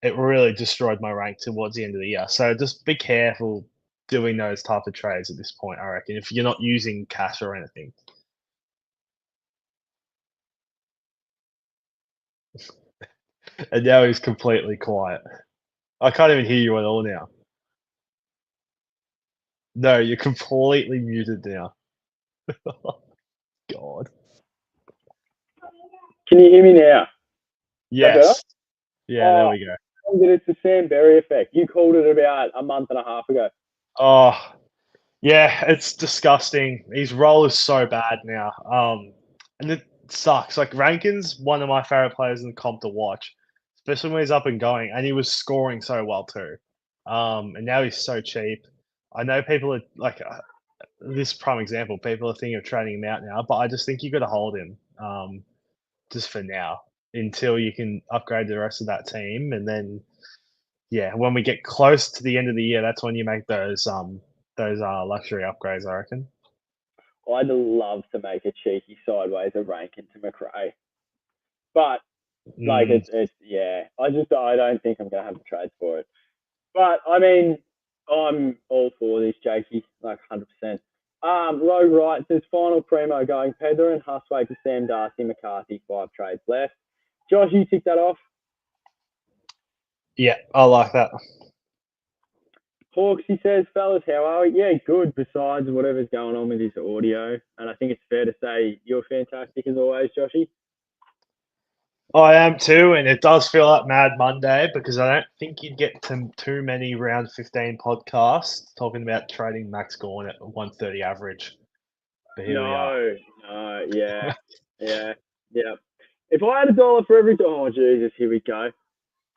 it really destroyed my rank towards the end of the year. So just be careful doing those type of trades at this point, I reckon, if you're not using cash or anything. And now he's completely quiet. I can't even hear you at all now. No, you're completely muted now. God. Can you hear me now? Yes. Yeah, there we go. It's the Sam Berry effect. You called it about a month and a half ago. Oh, yeah, it's disgusting. His role is so bad now. And it sucks. Like, Rankin's one of my favorite players in the comp to watch, especially when he's up and going, and he was scoring so well too. And now he's so cheap. I know people are like this prime example. People are thinking of trading him out now, but I just think you got to hold him just for now until you can upgrade the rest of that team, and then yeah, when we get close to the end of the year, that's when you make those luxury upgrades, I reckon. I'd love to make a cheeky sideways of Rankin to McRae, but like it's yeah, I don't think I'm gonna have the trades for it. But I mean, I'm all for this, Jakey, like 100%. Rogue Wright says final primo going Pedder and Husway to Sam Darcy, McCarthy, 5 trades left. Josh, you tick that off. Yeah, I like that. Hawks, he says, fellas, how are we? Yeah, good, besides whatever's going on with his audio. And I think it's fair to say you're fantastic as always, Joshy. I am too, and it does feel like Mad Monday because I don't think you'd get to too many round 15 podcasts talking about trading Max Gawn at 130 average. But here we are. No, yeah. If I had $1 for every time, oh Jesus, here we go.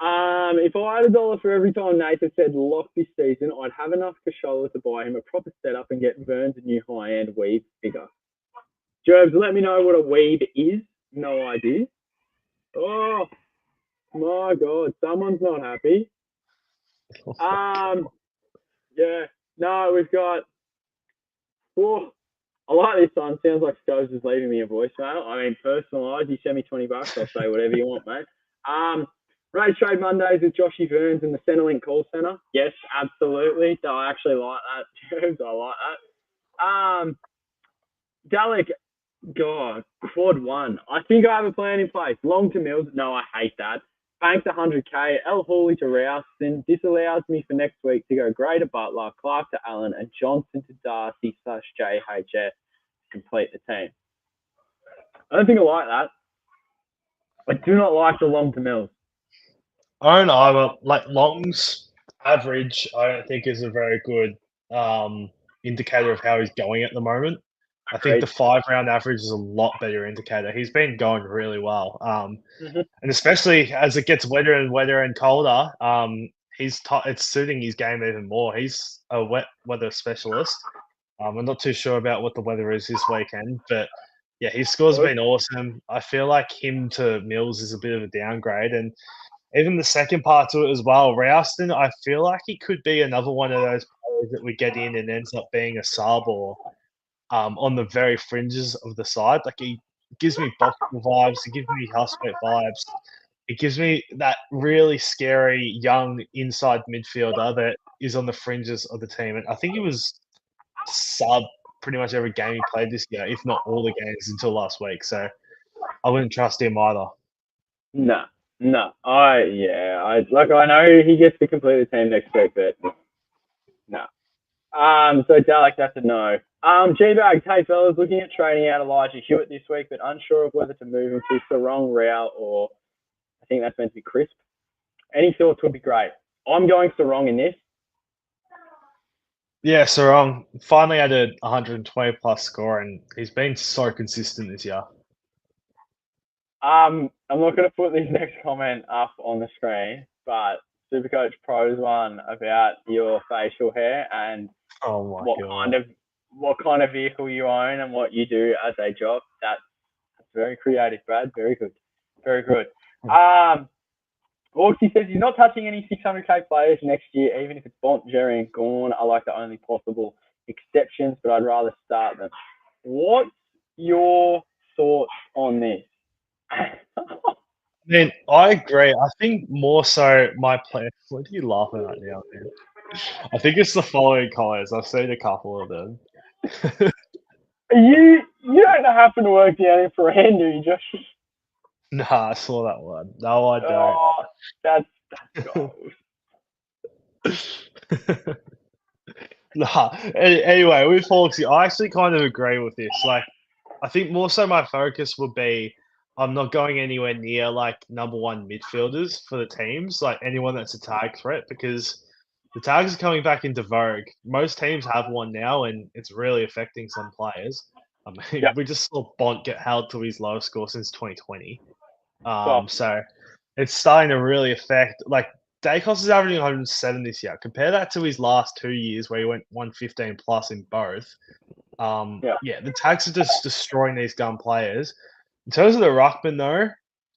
If I had $1 for every time Nathan said lock this season, I'd have enough cashola to buy him a proper setup and get Verns a new high-end weave figure. Jobs, let me know what a weeb is. No idea. Oh my god, someone's not happy. Yeah. No, we've got. Oh, I like this one. Sounds like Scobes is leaving me a voicemail. I mean, personalised. You send me $20, I'll say whatever you want, mate. Race Trade Mondays with Joshy Verns in the Centrelink call centre. Yes, absolutely. So I actually like that. Jobs, I like that. Dalek, God, quad one. I think I have a plan in place. Long to Mills. No, I hate that. Banked 100k. El Hawley to Rouston. Disallows me for next week to go Gray to Butler, Clark to Allen, and Johnson to Darcy / JHS to complete the team. I don't think I like that. I do not like the long to Mills. I don't know, but like Long's average, I don't think is a very good indicator of how he's going at the moment. I think the 5-round average is a lot better indicator. He's been going really well, and especially as it gets wetter and wetter and colder, it's suiting his game even more. He's a wet weather specialist. I'm not too sure about what the weather is this weekend, but yeah, his score's been awesome. I feel like him to Mills is a bit of a downgrade, and even the second part to it as well. Rouston, I feel like he could be another one of those players that we get in and ends up being a sub or on the very fringes of the side. Like he gives me Boxall vibes. He gives me Housework vibes. It gives me that really scary young inside midfielder that is on the fringes of the team. And I think he was sub pretty much every game he played this year, if not all the games until last week. So I wouldn't trust him either. No. I know he gets to complete the team next week, but no. So Dalek, that's a no. G-Bag, hey fellas, looking at trading out Elijah Hewitt this week, but unsure of whether to move him to Sarong, Rao, or I think that's meant to be Crisp. Any thoughts would be great. I'm going Sarong in this. Yeah, Sarong finally had a 120 plus score, and he's been so consistent this year. I'm not going to put this next comment up on the screen, but SuperCoach Pro's one about your facial hair and what kind of vehicle you own and what you do as a job. That's very creative, Brad. Very good. Very good. Orksy says he's not touching any 600k players next year, even if it's Bont, Jerry, and Gorn. I like the only possible exceptions, but I'd rather start them. What's your thoughts on this? Man, I agree. I think more so my plan. What are you laughing at now, man? I think it's the following comments. I've seen a couple of them. You don't happen to work down in Ferrand, do you, Josh? Nah, I saw that one. No, I don't. Oh, that's gold. Nah. Anyway, with Hawksy, I actually kind of agree with this. Like, I think more so my focus would be I'm not going anywhere near like number one midfielders for the teams, like anyone that's a tag threat, because the tags are coming back into vogue. Most teams have one now, and it's really affecting some players. I mean, we just saw Bont get held to his lowest score since 2020. So it's starting to really affect. Like Dacos is averaging 107 this year. Compare that to his last 2 years, where he went 115 plus in both. The tags are just destroying these gun players. In terms of the ruckman, though,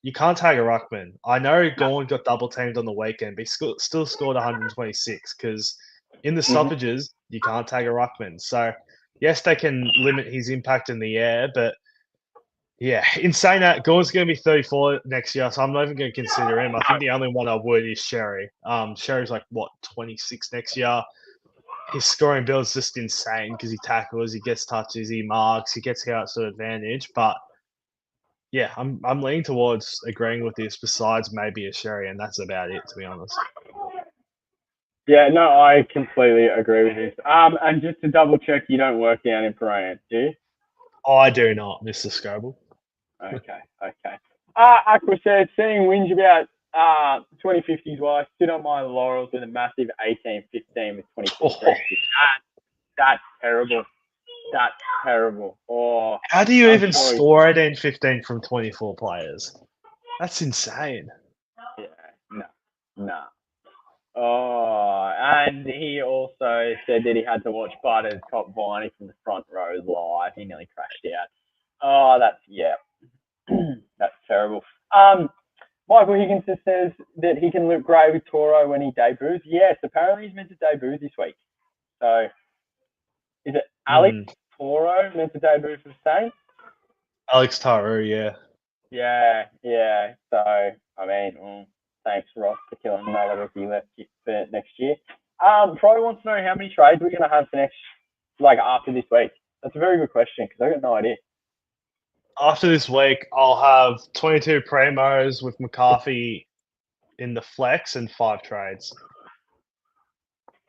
you can't tag a ruckman. I know Gorn got double teamed on the weekend, but he still scored 126 because in the stoppages, you can't tag a ruckman. So, yes, they can limit his impact in the air, but yeah, in saying that, Gorn's going to be 34 next year, so I'm not even going to consider him. I think the only one I would is Sherry. Sherry's like, 26 next year. His scoring build is just insane because he tackles, he gets touches, he marks, he gets out to advantage, but yeah, I'm leaning towards agreeing with this. Besides maybe a Sherry, and that's about it, to be honest. Yeah, no, I completely agree with this. And just to double check, you don't work down in Parade, do you? I do not, Mr. Scobel. Okay. Aqua says, seeing whinge about 2050s wise, sit on my laurels with a massive 18-15 with 24 That's terrible. That's terrible. Oh, how do you even score 18-15 from 24 players? That's insane. Yeah, no. Oh, and he also said that he had to watch Butters top Viney from the front rows live. He nearly crashed out. Oh, that's terrible. Michael Higginson says that he can look great with Toro when he debuts. Yes, apparently he's meant to debut this week. So, is it Alex Toro meant to debut for the Saints? Alex Taru, yeah. Yeah. So, I mean, thanks, Ross, for killing another rookie left for next year. Probably wants to know how many trades we're going to have for after this week. That's a very good question because I got no idea. After this week, I'll have 22 premos with McCarthy in the flex and 5 trades.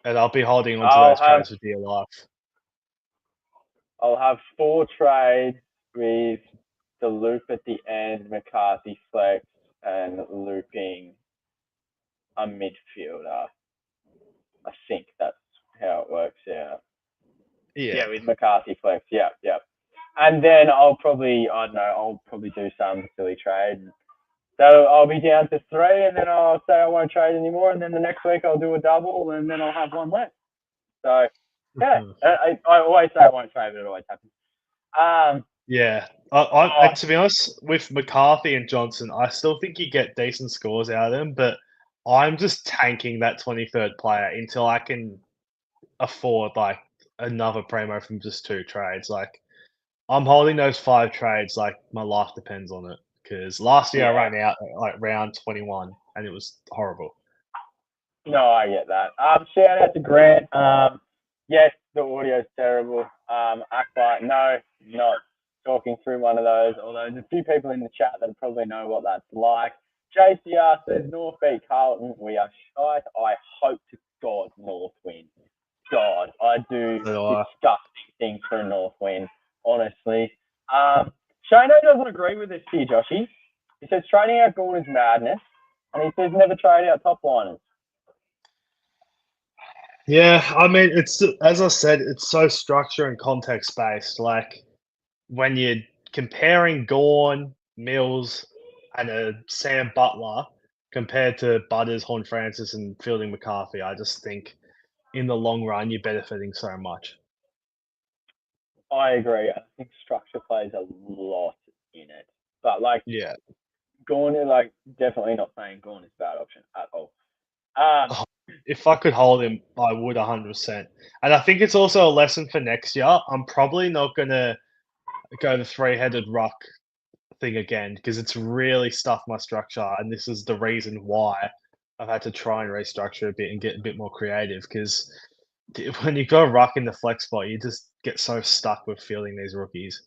And I'll be holding on to those trades for dear life. I'll have 4 trades with the loop at the end, McCarthy flex, and looping a midfielder. I think that's how it works out. Yeah, with McCarthy flex. Yeah. And then I'll probably do some silly trade. So I'll be down to 3, and then I'll say I won't trade anymore, and then the next week I'll do a double, and then I'll have 1 left. So, yeah, I always say I won't trade, but it always happens. Yeah. I to be honest, with McCarthy and Johnson, I still think you get decent scores out of them, but I'm just tanking that 23rd player until I can afford, another premo from just 2 trades. I'm holding those 5 trades like my life depends on it. Because last year I ran out at round 21, and it was horrible. No, I get that. Shout out to Grant. Yes, the audio's terrible. Act like no, not talking through one of those. Although there's a few people in the chat that probably know what that's like. JCR says North beat Carlton. We are shite. I hope to God North win. God, I do disgusting things for a North win. Honestly. Shano doesn't agree with this here, Joshy. He says trading out Gordon is madness, and he says never trade out top liners. Yeah, I mean, it's as I said, it's so structure and context based. Like when you're comparing Gorn, Mills, and a Sam Butler compared to Butters, Horn Francis, and Fielding McCarthy, I just think in the long run you're benefiting so much. I agree. I think structure plays a lot in it, but Gorn, definitely not saying Gorn is a bad option at all. If I could hold him, I would 100%. And I think it's also a lesson for next year. I'm probably not going to go the 3-headed ruck thing again because it's really stuffed my structure. And this is the reason why I've had to try and restructure a bit and get a bit more creative because when you go ruck in the flex spot, you just get so stuck with fielding these rookies.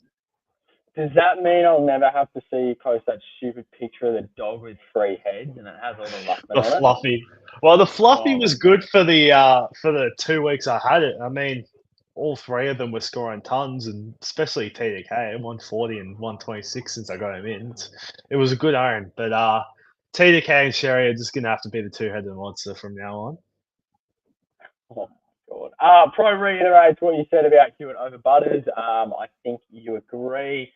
Does that mean I'll never have to see you post that stupid picture of the dog with 3 heads and it has all the Luckman on it? The fluffy. Well, the fluffy was good for the 2 weeks I had it. I mean, all 3 of them were scoring tons, and especially TDK, 140 and 126 since I got him in. It was a good own, but TDK and Sherry are just going to have to be the 2-headed monster from now on. Oh, God. Pro reiterates what you said about Hewitt over Butters. I think you agree.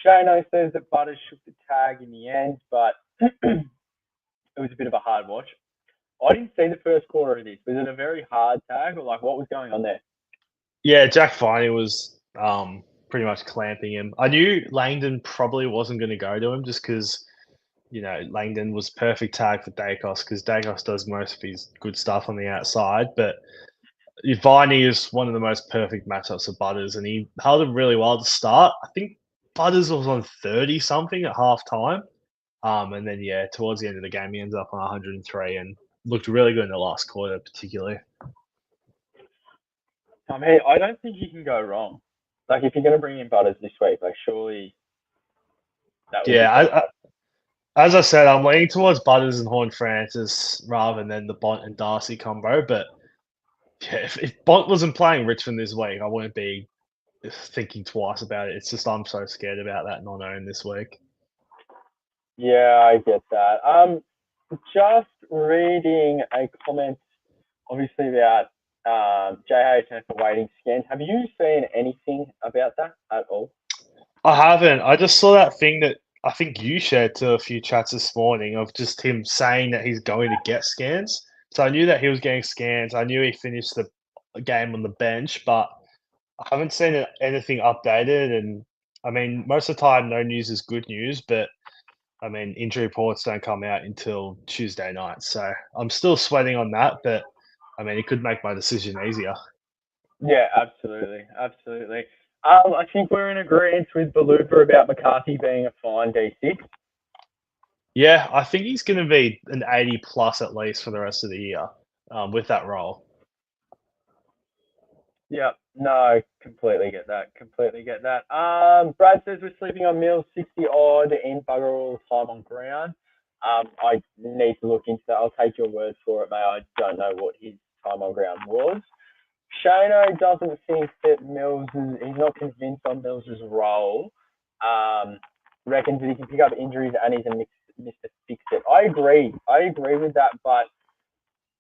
Shano says that Butters shook the tag in the end, but it was a bit of a hard watch. I didn't see the first quarter of this. Was it a very hard tag, or what was going on there? Yeah, Jack Viney was pretty much clamping him. I knew Langdon probably wasn't going to go to him just because, Langdon was perfect tag for Dacos because Dacos does most of his good stuff on the outside. But Viney is one of the most perfect matchups for Butters, and he held him really well to start. I think Butters was on 30-something at half time. And then, towards the end of the game, he ended up on 103 and looked really good in the last quarter, particularly. I mean, I don't think you can go wrong. If you're going to bring in Butters this week, surely that would be as I said, I'm leaning towards Butters and Horn Francis rather than the Bont and Darcy combo. But if Bont wasn't playing Richmond this week, I wouldn't be thinking twice about it. It's just I'm so scared about that non-own this week. Yeah, I get that. Just reading a comment, obviously, about JHF awaiting scans. Have you seen anything about that at all? I haven't. I just saw that thing that I think you shared to a few chats this morning of just him saying that he's going to get scans. So I knew that he was getting scans. I knew he finished the game on the bench, but I haven't seen anything updated. And I mean, most of the time, no news is good news, but I mean, injury reports don't come out until Tuesday night. So I'm still sweating on that, but I mean, it could make my decision easier. Yeah, absolutely, absolutely. I think we're in agreement with Balupa about McCarthy being a fine D6. Yeah, I think he's going to be an 80 plus at least for the rest of the year with that role. Yeah, no, completely get that. Completely get that. Brad says we're sleeping on Mills 60 odd in bugger all time on ground. I need to look into that. I'll take your word for it, mate. I don't know what his time on ground was. Shano doesn't think that he's not convinced on Mills's role. Reckons that he can pick up injuries and he's a Mr. Fix It. I agree with that, but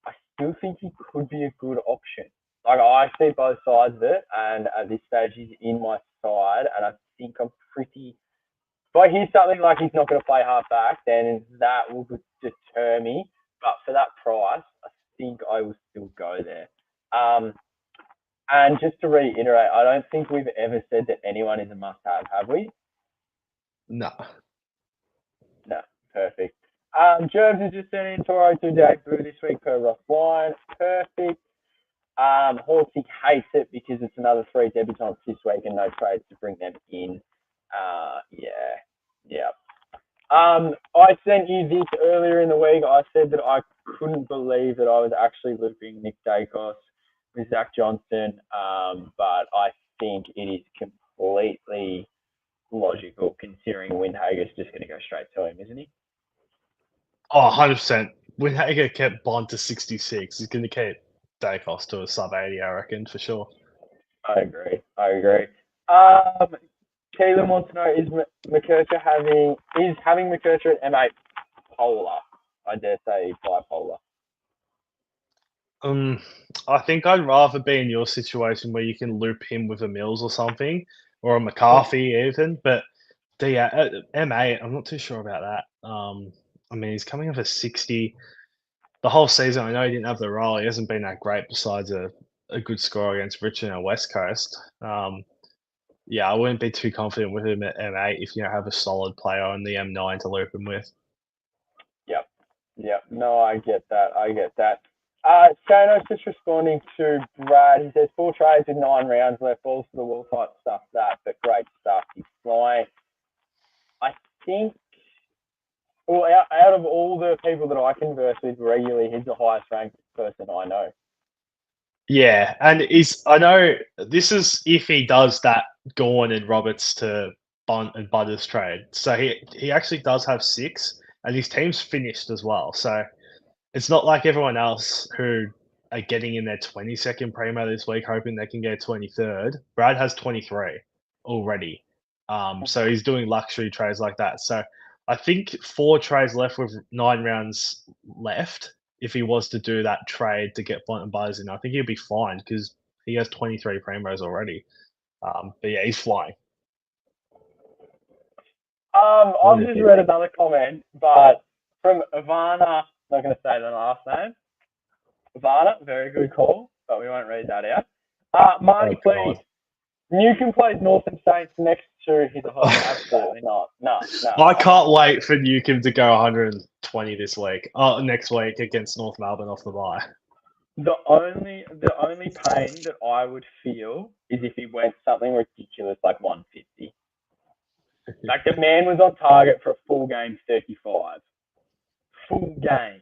I still think he could be a good option. Like, I see both sides of it, and at this stage he's in my side, and I think I'm pretty. If I hear something like he's not going to play half back, then that will deter me. But for that price, I think I will still go there. And just to reiterate, I don't think we've ever said that anyone is a must-have, have we? No. No, perfect. Jervs is just sending Toro to debut this week per Ross Line. Perfect. Horsey hates it because it's another 3 debutants this week and no trades to bring them in. Yeah. I sent you this earlier in the week. I said that I couldn't believe that I was actually looping Nick Dacos with Zach Johnson, but I think it is completely logical considering Windhager's just going to go straight to him, isn't he? Oh, 100%. When Hager kept Bond to 66, he's going to keep Dacos to a sub 80, I reckon, for sure. I agree. Keelan wants to know, is having McKercher at M8 polar? I dare say bipolar. I think I'd rather be in your situation where you can loop him with a Mills or something, or a McCarthy even. But M8, I'm not too sure about that. I mean, he's coming off a 60 the whole season. I know he didn't have the role. He hasn't been that great besides a good score against Richmond and West Coast. Yeah, I wouldn't be too confident with him at M8 if you don't have a solid player on the M9 to loop him with. Yep. No, I get that. Shano's just responding to Brad. He says 4 trades with 9 rounds left, balls to the wall type stuff, but great stuff. He's flying. I think, well, out of all the people that I converse with regularly, he's the highest ranked person I know. Yeah, and I know this is if he does that Gorn and Roberts to Bunt and Butters trade. So he actually does have 6, and his team's finished as well. So it's not like everyone else who are getting in their 22nd primo this week, hoping they can get 23rd. Brad has 23 already. So he's doing luxury trades like that. So I think 4 trades left with 9 rounds left. If he was to do that trade to get Bont and Butters in, I think he'll be fine because he has 23 primos already. But yeah, he's flying. I've just read another comment, but from Ivana, not going to say the last name. Ivana, very good call, but we won't read that out. Marty, please. Newcombe plays Northern Saints next to his host. Absolutely not. No. I can't wait for Newcombe to go 120 this week. Next week against North Melbourne off the bye. The only pain that I would feel is if he went something ridiculous like 150. Like, the man was on target for a full game 35. Full game.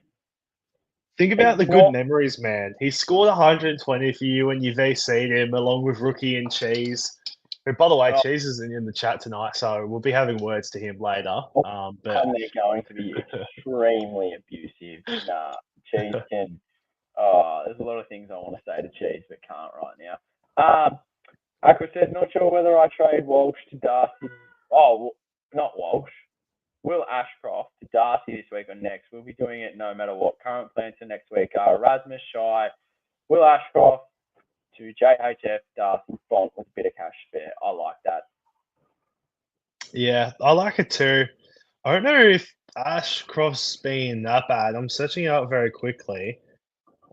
Think about the good memories, man. He scored 120 for you when you VC'd him, along with Rookie and Cheese. Who, by the way, Cheese isn't in the chat tonight, so we'll be having words to him later. And they're going to be extremely abusive. Nah, Cheese can... there's a lot of things I want to say to Cheese, but can't right now. Aqua says, not sure whether I trade Walsh to Darcy. Oh, not Walsh. Will Ashcroft to Darcy this week or next. We'll be doing it no matter what. Current plans for next week are Erasmus, Shy, Will Ashcroft to JHF, Darcy, Bont with a bit of cash spare. I like that. Yeah, I like it too. I don't know if Ashcroft's been that bad. I'm searching it up very quickly.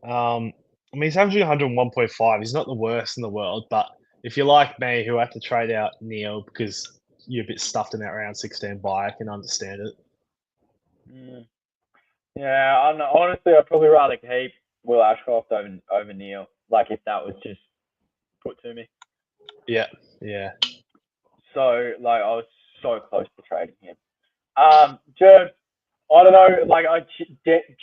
I mean, he's averaging 101.5. He's not the worst in the world, but if you're like me, who had to trade out Neil because you're a bit stuffed in that round 16 bye, I can understand it. Yeah, honestly, I'd probably rather keep Will Ashcroft over Neil. Like if that was just put to me. Yeah. So like I was so close to trading him. Jerv, I don't know, like I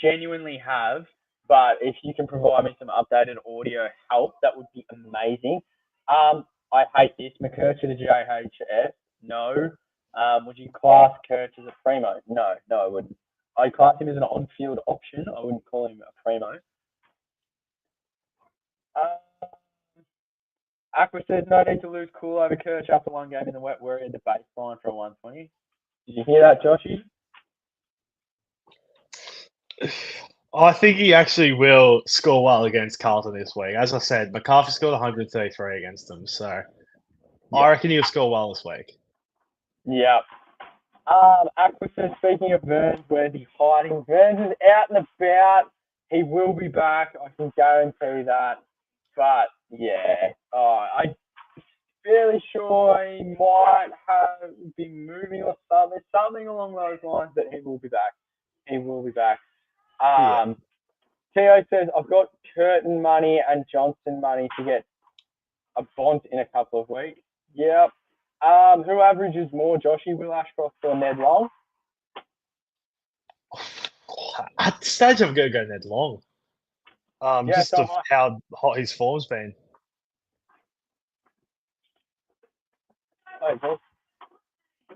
genuinely have, but if you can provide me some updated audio help, that would be amazing. I hate this. McCurch to JHS. No. Would you class Kirch as a primo? No, I wouldn't. I'd class him as an on-field option. I wouldn't call him a primo. Aqua says no need to lose cool over Kirch after one game in the wet warrior. The baseline for a 120. Did you hear that, Joshy? I think he actually will score well against Carlton this week. As I said, McCarthy scored 133 against them, so I reckon he'll score well this week. Yeah. Aqua says, speaking of Verns, where's he hiding? Verns is out and about. He will be back. I can guarantee that. But, yeah. I'm fairly sure he might have been moving or something along those lines, but he will be back. Tio says, I've got Curtin money and Johnson money to get a Bont in a couple of weeks. Yep. Who averages more, Joshy, Will Ashcroft or Ned Long? At this stage, I'm going to go Ned Long. Just of how hot his form's been. Okay.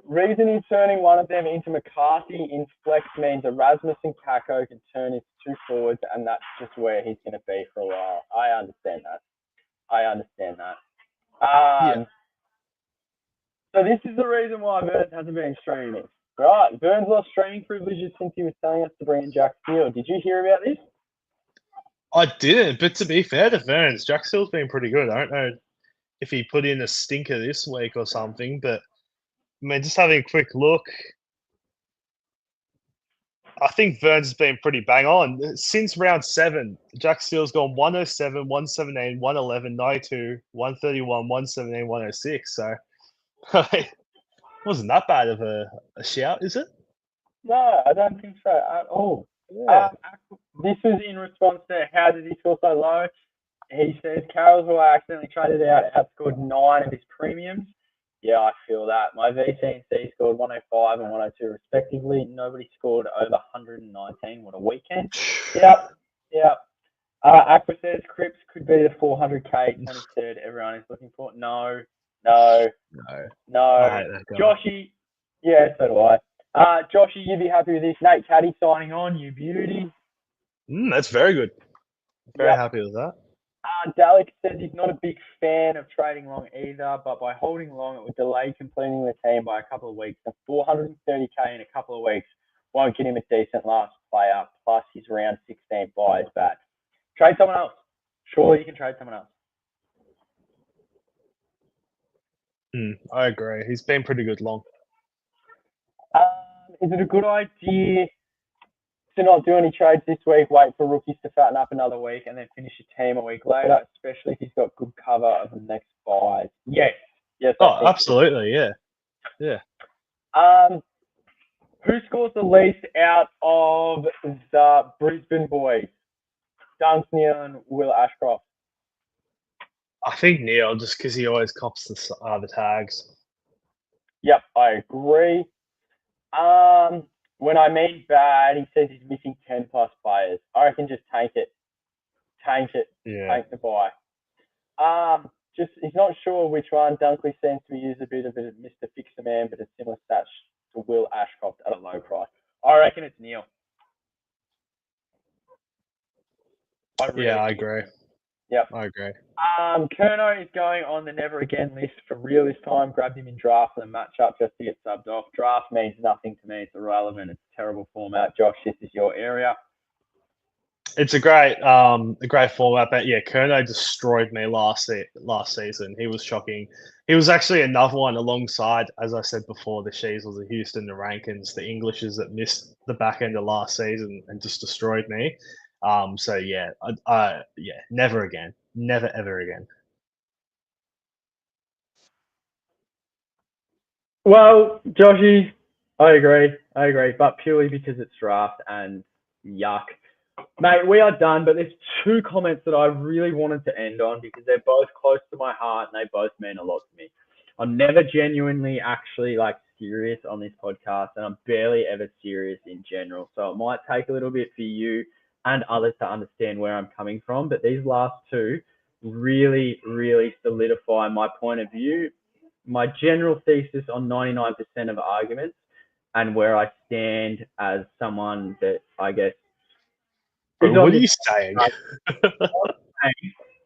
Reason he's turning one of them into McCarthy in flex means Erasmus and Kako can turn his two forwards, and that's just where he's going to be for a while. I understand that. So this is the reason why Verns hasn't been streaming. Right, Verns lost streaming privileges since he was telling us to bring in Jack Steele. Did you hear about this? I didn't, but to be fair to Verns, Jack Steele's been pretty good. I don't know if he put in a stinker this week or something, but I mean, just having a quick look, I think Verns has been pretty bang on. Since round 7, Jack Steele's gone 107, 117, 111, 92, 131, 117, 106. So it wasn't that bad of a shout, is it? No, I don't think so at all. Yeah. This was in response to how did he score so low? He says Carroll's who I accidentally traded out outscored 9 of his premiums. Yeah, I feel that. My VC and C scored 105 and 102 respectively. Nobody scored over 119. What a weekend. Yep. Aqua says Cripps could be the 400k 23rd everyone is looking for. No. Joshy, yeah, so do I. Joshy, you'd be happy with this. Nate Caddy signing on, you beauty. That's very good. Very happy with that. Dalek says he's not a big fan of trading long either, but by holding long, it would delay completing the team by a couple of weeks. And 430k in a couple of weeks won't get him a decent last player, plus his round 16 buy is bad. Trade someone else. Surely you can trade someone else. I agree. He's been pretty good long. Is it a good idea to not do any trades this week, wait for rookies to fatten up another week, and then finish your team a week later, especially if he's got good cover of the next buys? Yes. Oh, absolutely, yeah. Who scores the least out of the Brisbane boys? Dunks, Neil, and Will Ashcroft. I think Neil, just because he always cops the tags. Yep, I agree. When I mean bad, he says he's missing 10 plus players. I reckon just tank it. Yeah. Tank the buy. Just he's not sure which one. Dunkley seems to be used a bit of a Mr. Fix-a-Man, but a similar stats to Will Ashcroft at a low price. I reckon it's Neil. I agree. Yep. I agree. Kerno is going on the never again list for real this time. Grabbed him in draft and a matchup just to get subbed off. Draft means nothing to me. It's irrelevant. It's a terrible format. Josh, this is your area. It's a great format, but yeah, Kerno destroyed me last season. He was shocking. He was actually another one alongside, as I said before, the Sheasels, the Houston, the Rankins, the Englishes that missed the back end of last season and just destroyed me. So yeah, never again, never ever again. Well, Joshy, I agree, but purely because it's draft and yuck. Mate, we are done, but there's two comments that I really wanted to end on because they're both close to my heart and they both mean a lot to me. I'm never genuinely actually like serious on this podcast and I'm barely ever serious in general. So it might take a little bit for you and others to understand where I'm coming from, but these last two really, really solidify my point of view, my general thesis on 99% of arguments, and where I stand as someone that I guess Bro, what are you saying?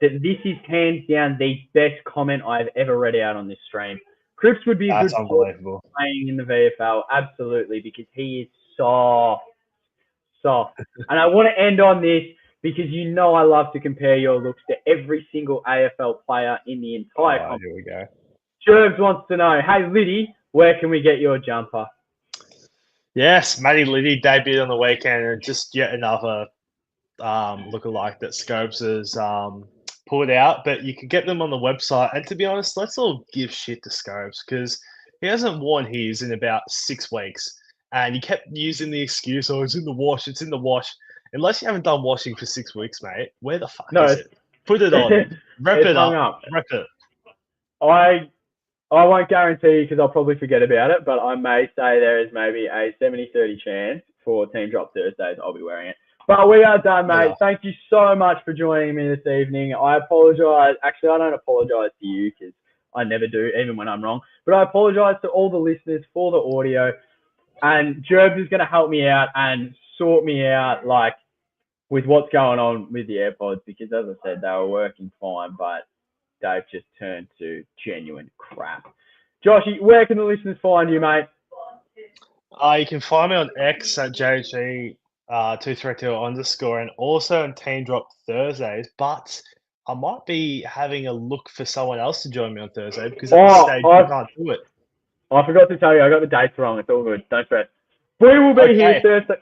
that this is hands down the best comment I've ever read out on this stream. Cripps would be a That's good unbelievable. playing in the VFL, absolutely, because he is soft. And I want to end on this because you know I love to compare your looks to every single AFL player in the entire competition. Here we go. Jerbs wants to know, hey, Liddy, where can we get your jumper? Yes, Matty Liddy debuted on the weekend and just yet another lookalike that Scobes has pulled out. But you can get them on the website. And to be honest, let's all give shit to Scobes because he hasn't worn his in about 6 weeks. And he kept using the excuse, oh, it's in the wash, it's in the wash. Unless you haven't done washing for 6 weeks, mate, where the fuck is it? Put it on. Rep it up. Rep it. I won't guarantee because I'll probably forget about it, but I may say there is maybe a 70-30 chance for Team Drop Thursdays I'll be wearing it. But we are done, mate. Yeah. Thank you so much for joining me this evening. I apologise. Actually, I don't apologise to you because I never do, even when I'm wrong. But I apologise to all the listeners for the audio. And Jerbs is going to help me out and sort me out, like, with what's going on with the AirPods because, as I said, they were working fine, but they've just turned to genuine crap. Joshy, where can the listeners find you, mate? You can find me on X at JG232_ and also on Team Drop Thursdays, but I might be having a look for someone else to join me on Thursday because at this stage you can't do it. I forgot to tell you, I got the dates wrong. It's all good. Don't stress. We will be here Thursday.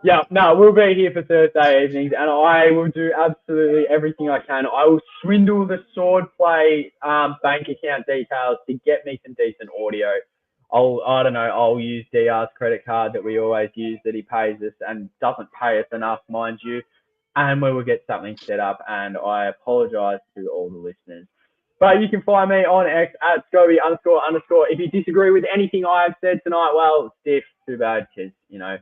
Yep. We'll be here for Thursday evenings, and I will do absolutely everything I can. I will swindle the Swordplay bank account details to get me some decent audio. I'll use DR's credit card that we always use that he pays us and doesn't pay us enough, mind you, and we will get something set up, and I apologise to all the listeners. But you can find me on X at Scobie __. If you disagree with anything I have said tonight, well, stiff, too bad, because, you know,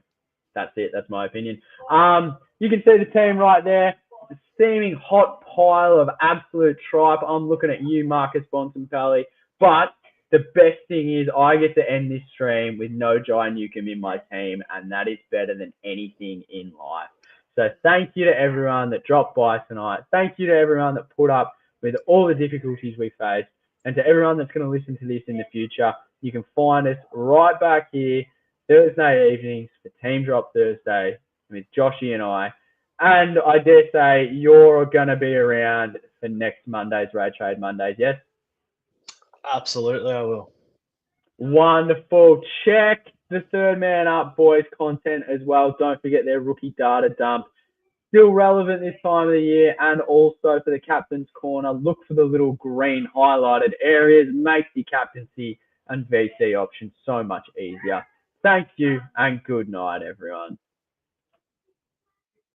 that's it. That's my opinion. You can see the team right there. The steaming hot pile of absolute tripe. I'm looking at you, Marcus Bontempelli. But the best thing is I get to end this stream with no Jai Newcomb in my team, and that is better than anything in life. So thank you to everyone that dropped by tonight. Thank you to everyone that put up with all the difficulties we faced. And to everyone that's going to listen to this in the future, you can find us right back here Thursday evenings for Team Drop Thursday with Joshy and I. And I dare say you're going to be around for next Monday's Raid Trade Mondays, yes? Absolutely, I will. Wonderful. Check the Third Man Up Boys content as well. Don't forget their rookie data dump. Still relevant this time of the year. And also for the Captain's Corner, look for the little green highlighted areas. Makes the captaincy and VC option so much easier. Thank you and good night, everyone.